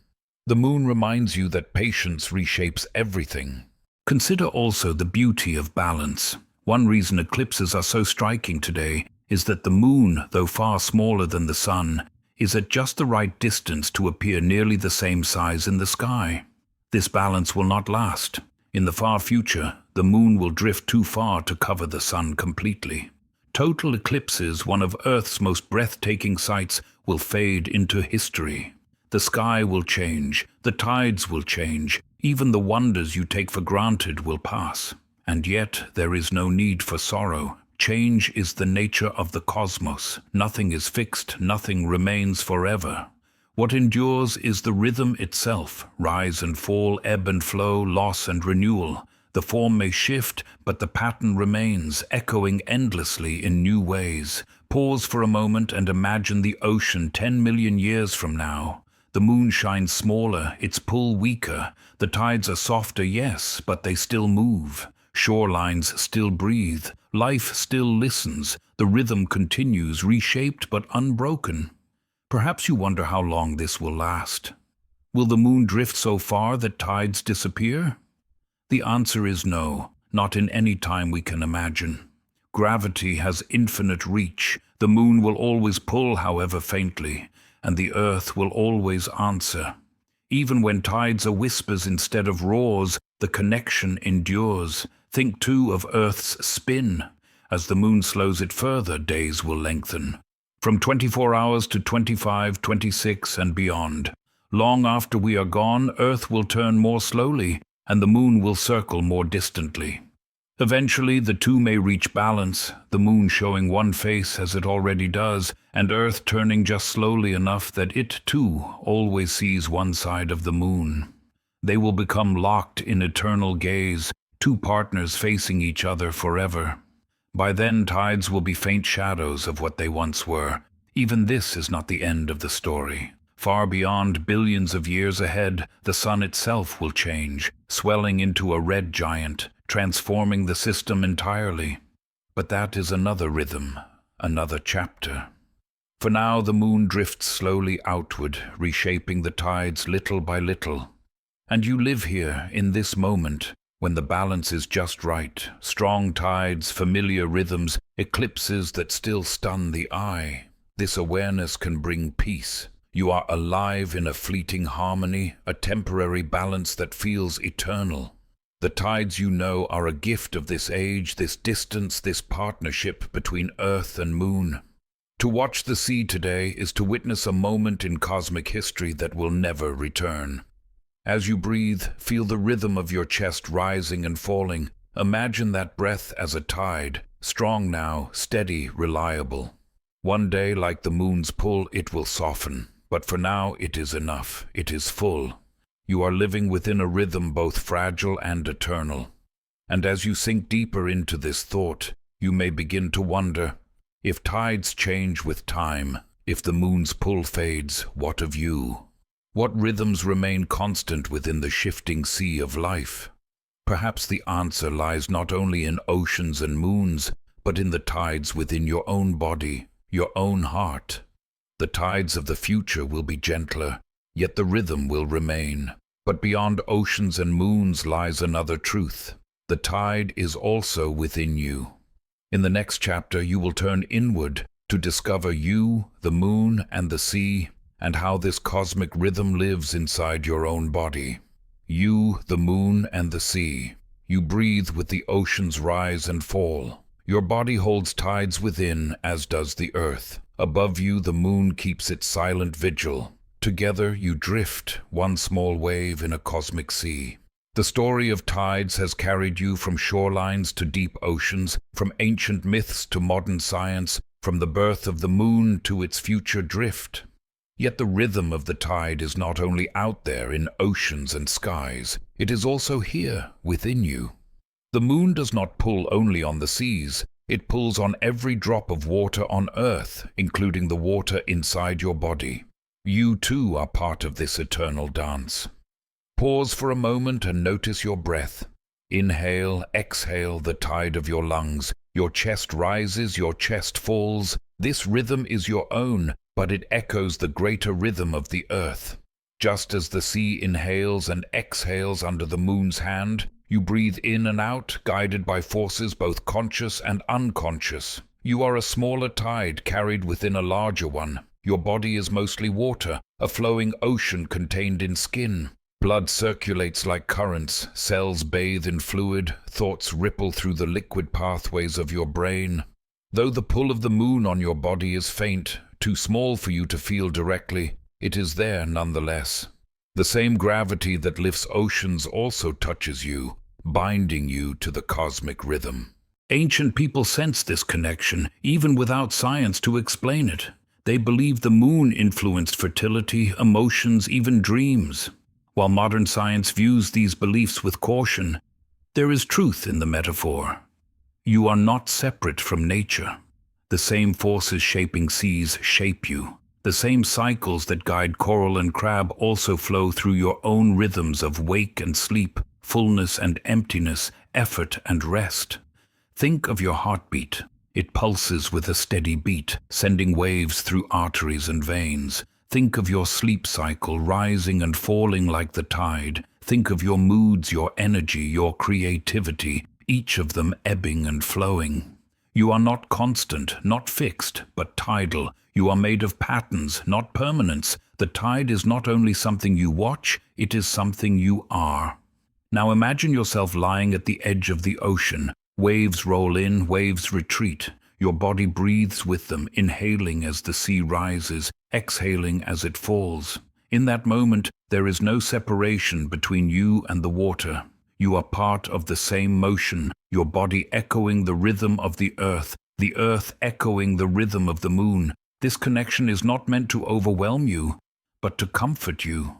The moon reminds you that patience reshapes everything. Consider also the beauty of balance. One reason eclipses are so striking today is that the moon, though far smaller than the sun, is at just the right distance to appear nearly the same size in the sky. This balance will not last. In the far future, the moon will drift too far to cover the sun completely. Total eclipses, one of Earth's most breathtaking sights, will fade into history. The sky will change, the tides will change, even the wonders you take for granted will pass. And yet there is no need for sorrow. Change is the nature of the cosmos. Nothing is fixed, nothing remains forever. What endures is the rhythm itself, rise and fall, ebb and flow, loss and renewal. The form may shift, but the pattern remains, echoing endlessly in new ways. Pause for a moment and imagine the ocean 10 million years from now. The moon shines smaller, its pull weaker. The tides are softer, yes, but they still move. Shorelines still breathe. Life still listens. The rhythm continues, reshaped but unbroken. Perhaps you wonder how long this will last. Will the moon drift so far that tides disappear? The answer is no, not in any time we can imagine. Gravity has infinite reach. The moon will always pull, however faintly, and the earth will always answer. Even when tides are whispers instead of roars, the connection endures. Think too of Earth's spin. As the moon slows it further, days will lengthen. From 24 hours to 25, 26, and beyond. Long after we are gone, Earth will turn more slowly, and the moon will circle more distantly. Eventually, the two may reach balance, the moon showing one face as it already does, and Earth turning just slowly enough that it, too, always sees one side of the moon. They will become locked in eternal gaze, two partners facing each other forever. By then, tides will be faint shadows of what they once were. Even this is not the end of the story. Far beyond, billions of years ahead, the sun itself will change, swelling into a red giant, transforming the system entirely. But that is another rhythm, another chapter. For now, the moon drifts slowly outward, reshaping the tides little by little. And you live here, in this moment, when the balance is just right, strong tides, familiar rhythms, eclipses that still stun the eye. This awareness can bring peace. You are alive in a fleeting harmony, a temporary balance that feels eternal. The tides you know are a gift of this age, this distance, this partnership between earth and moon. To watch the sea today is to witness a moment in cosmic history that will never return. As you breathe, feel the rhythm of your chest rising and falling. Imagine that breath as a tide, strong now, steady, reliable. One day, like the moon's pull, it will soften. But for now, it is enough. It is full. You are living within a rhythm both fragile and eternal. And as you sink deeper into this thought, you may begin to wonder, if tides change with time, if the moon's pull fades, what of you? What rhythms remain constant within the shifting sea of life? Perhaps the answer lies not only in oceans and moons, but in the tides within your own body, your own heart. The tides of the future will be gentler, yet the rhythm will remain. But beyond oceans and moons lies another truth. The tide is also within you. In the next chapter, you will turn inward to discover you, the moon, and the sea, and how this cosmic rhythm lives inside your own body. You, the moon, and the sea. You breathe with the ocean's rise and fall. Your body holds tides within, as does the earth. Above you, the moon keeps its silent vigil. Together, you drift, one small wave in a cosmic sea. The story of tides has carried you from shorelines to deep oceans, from ancient myths to modern science, from the birth of the moon to its future drift. Yet the rhythm of the tide is not only out there in oceans and skies, it is also here, within you. The moon does not pull only on the seas, it pulls on every drop of water on earth, including the water inside your body. You too are part of this eternal dance. Pause for a moment and notice your breath. Inhale, exhale the tide of your lungs. Your chest rises, your chest falls. This rhythm is your own, but it echoes the greater rhythm of the earth. Just as the sea inhales and exhales under the moon's hand, you breathe in and out, guided by forces both conscious and unconscious. You are a smaller tide carried within a larger one. Your body is mostly water, a flowing ocean contained in skin. Blood circulates like currents, cells bathe in fluid, thoughts ripple through the liquid pathways of your brain. Though the pull of the moon on your body is faint, too small for you to feel directly, it is there nonetheless. The same gravity that lifts oceans also touches you, binding you to the cosmic rhythm. Ancient people sensed this connection, even without science to explain it. They believed the moon influenced fertility, emotions, even dreams. While modern science views these beliefs with caution, there is truth in the metaphor. You are not separate from nature. The same forces shaping seas shape you. The same cycles that guide coral and crab also flow through your own rhythms of wake and sleep, fullness and emptiness, effort and rest. Think of your heartbeat. It pulses with a steady beat, sending waves through arteries and veins. Think of your sleep cycle rising and falling like the tide. Think of your moods, your energy, your creativity, each of them ebbing and flowing. You are not constant, not fixed, but tidal. You are made of patterns, not permanence. The tide is not only something you watch, it is something you are. Now imagine yourself lying at the edge of the ocean. Waves roll in, waves retreat. Your body breathes with them, inhaling as the sea rises, exhaling as it falls. In that moment, there is no separation between you and the water. You are part of the same motion, your body echoing the rhythm of the earth echoing the rhythm of the moon. This connection is not meant to overwhelm you, but to comfort you.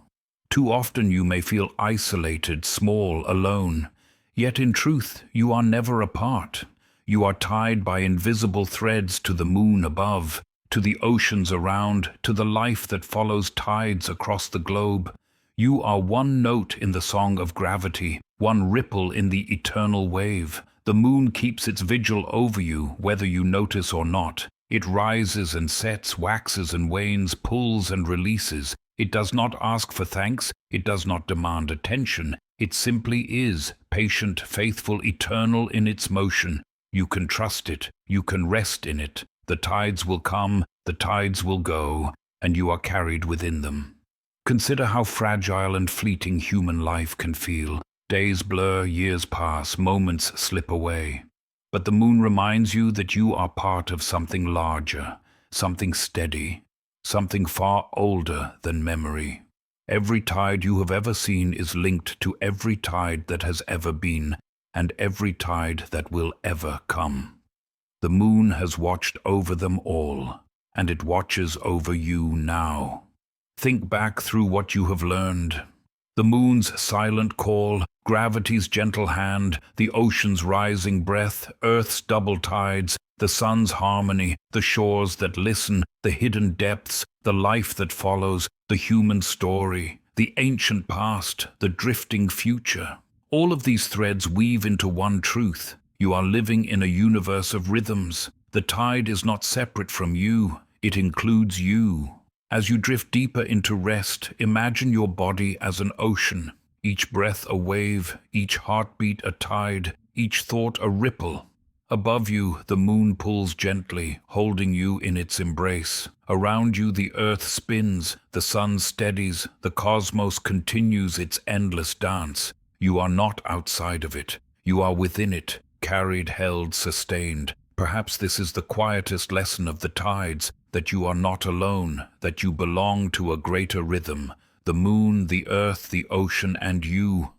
Too often you may feel isolated, small, alone. Yet in truth, you are never apart. You are tied by invisible threads to the moon above, to the oceans around, to the life that follows tides across the globe. You are one note in the song of gravity, one ripple in the eternal wave. The moon keeps its vigil over you, whether you notice or not. It rises and sets, waxes and wanes, pulls and releases. It does not ask for thanks, it does not demand attention. It simply is, patient, faithful, eternal in its motion. You can trust it, you can rest in it. The tides will come, the tides will go, and you are carried within them. Consider how fragile and fleeting human life can feel. Days blur, years pass, moments slip away. But the moon reminds you that you are part of something larger, something steady, something far older than memory. Every tide you have ever seen is linked to every tide that has ever been, and every tide that will ever come. The moon has watched over them all, and it watches over you now. Think back through what you have learned. The moon's silent call, gravity's gentle hand, the ocean's rising breath, Earth's double tides, the sun's harmony, the shores that listen, the hidden depths, the life that follows, the human story, the ancient past, the drifting future. All of these threads weave into one truth. You are living in a universe of rhythms. The tide is not separate from you, it includes you. As you drift deeper into rest, imagine your body as an ocean, each breath a wave, each heartbeat a tide, each thought a ripple. Above you, the moon pulls gently, holding you in its embrace. Around you, the earth spins, the sun steadies, the cosmos continues its endless dance. You are not outside of it. You are within it, carried, held, sustained. Perhaps this is the quietest lesson of the tides, that you are not alone, that you belong to a greater rhythm. The moon, the earth, the ocean, and you,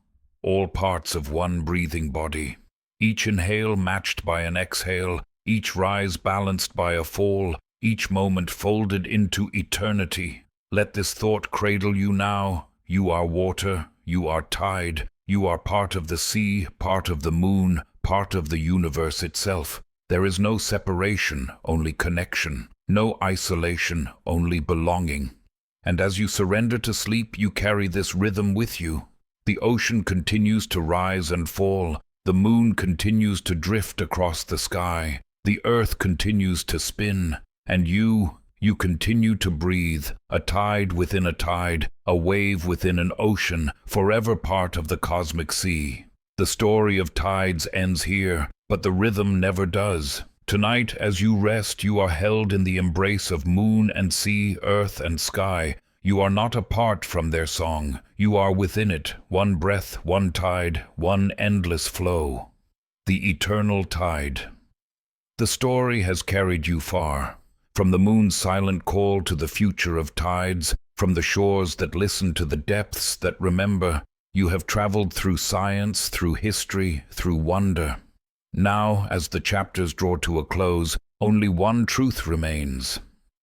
all parts of one breathing body. Each inhale matched by an exhale, each rise balanced by a fall, each moment folded into eternity. Let this thought cradle you now. You are water, you are tide, you are part of the sea, part of the moon, part of the universe itself. There is no separation, only connection. No isolation, only belonging. And as you surrender to sleep, you carry this rhythm with you. The ocean continues to rise and fall. The moon continues to drift across the sky. The earth continues to spin. And you You continue to breathe, a tide within a tide, a wave within an ocean, forever part of the cosmic sea. The story of tides ends here, but the rhythm never does. Tonight, as you rest, you are held in the embrace of moon and sea, earth and sky. You are not apart from their song. You are within it, one breath, one tide, one endless flow. The eternal tide. The story has carried you far. From the moon's silent call to the future of tides, from the shores that listen to the depths that remember, you have traveled through science, through history, through wonder. Now, as the chapters draw to a close, only one truth remains.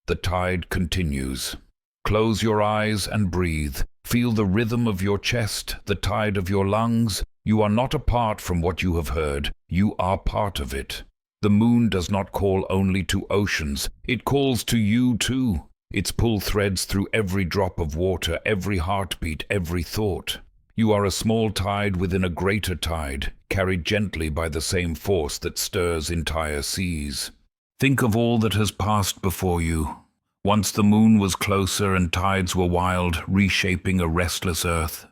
The tide continues. Close your eyes and breathe. Feel the rhythm of your chest, the tide of your lungs. You are not apart from what you have heard. You are part of it. The moon does not call only to oceans. It calls to you too. Its pull threads through every drop of water, every heartbeat, every thought. You are a small tide within a greater tide, carried gently by the same force that stirs entire seas. Think of all that has passed before you. Once the moon was closer and tides were wild, reshaping a restless earth.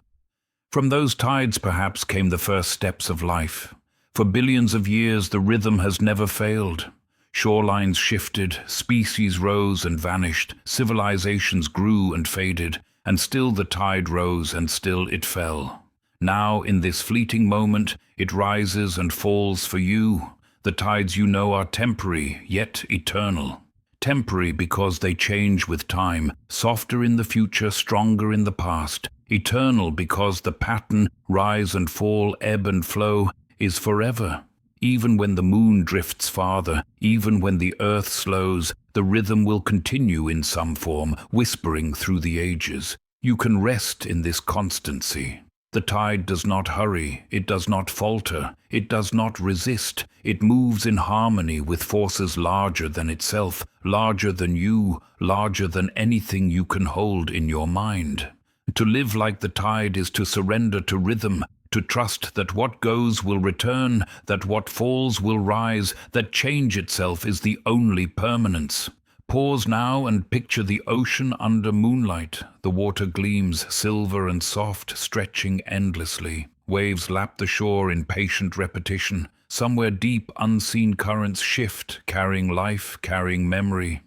From those tides perhaps came the first steps of life. For billions of years the rhythm has never failed. Shorelines shifted, species rose and vanished, civilizations grew and faded, and still the tide rose and still it fell. Now, in this fleeting moment, it rises and falls for you. The tides you know are temporary, yet eternal. Temporary because they change with time, softer in the future, stronger in the past. Eternal because the pattern, rise and fall, ebb and flow, is forever. Even when the moon drifts farther, even when the earth slows, the rhythm will continue in some form, whispering through the ages. You can rest in this constancy. The tide does not hurry, it does not falter, it does not resist. It moves in harmony with forces larger than itself, larger than you, larger than anything you can hold in your mind. To live like the tide is to surrender to rhythm, to trust that what goes will return, that what falls will rise, that change itself is the only permanence. Pause now and picture the ocean under moonlight. The water gleams silver and soft, stretching endlessly. Waves lap the shore in patient repetition. Somewhere deep, unseen currents shift, carrying life, carrying memory.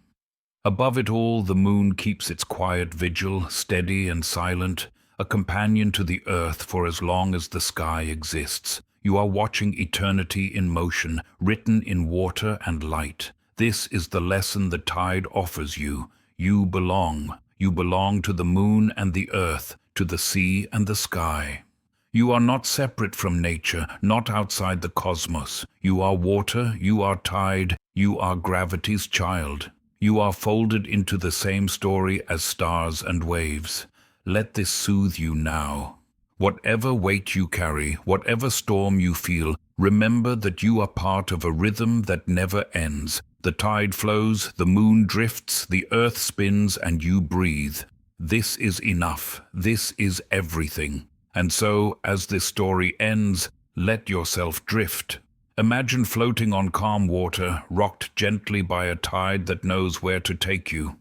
Above it all, the moon keeps its quiet vigil, steady and silent, a companion to the earth for as long as the sky exists. You are watching eternity in motion, written in water and light. This is the lesson the tide offers you. You belong. You belong to the moon and the earth, to the sea and the sky. You are not separate from nature, not outside the cosmos. You are water, you are tide, you are gravity's child. You are folded into the same story as stars and waves. Let this soothe you now. Whatever weight you carry, whatever storm you feel, remember that you are part of a rhythm that never ends. The tide flows, the moon drifts, the earth spins, and you breathe. This is enough. This is everything. And so, as this story ends, let yourself drift. Imagine floating on calm water, rocked gently by a tide that knows where to take you.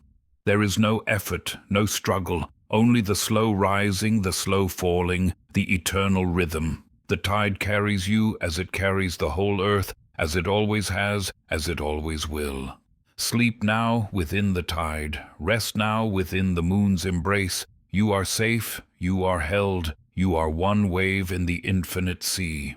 There is no effort, no struggle, only the slow rising, the slow falling, the eternal rhythm. The tide carries you as it carries the whole earth, as it always has, as it always will. Sleep now within the tide. Rest now within the moon's embrace. You are safe, you are held, you are one wave in the infinite sea.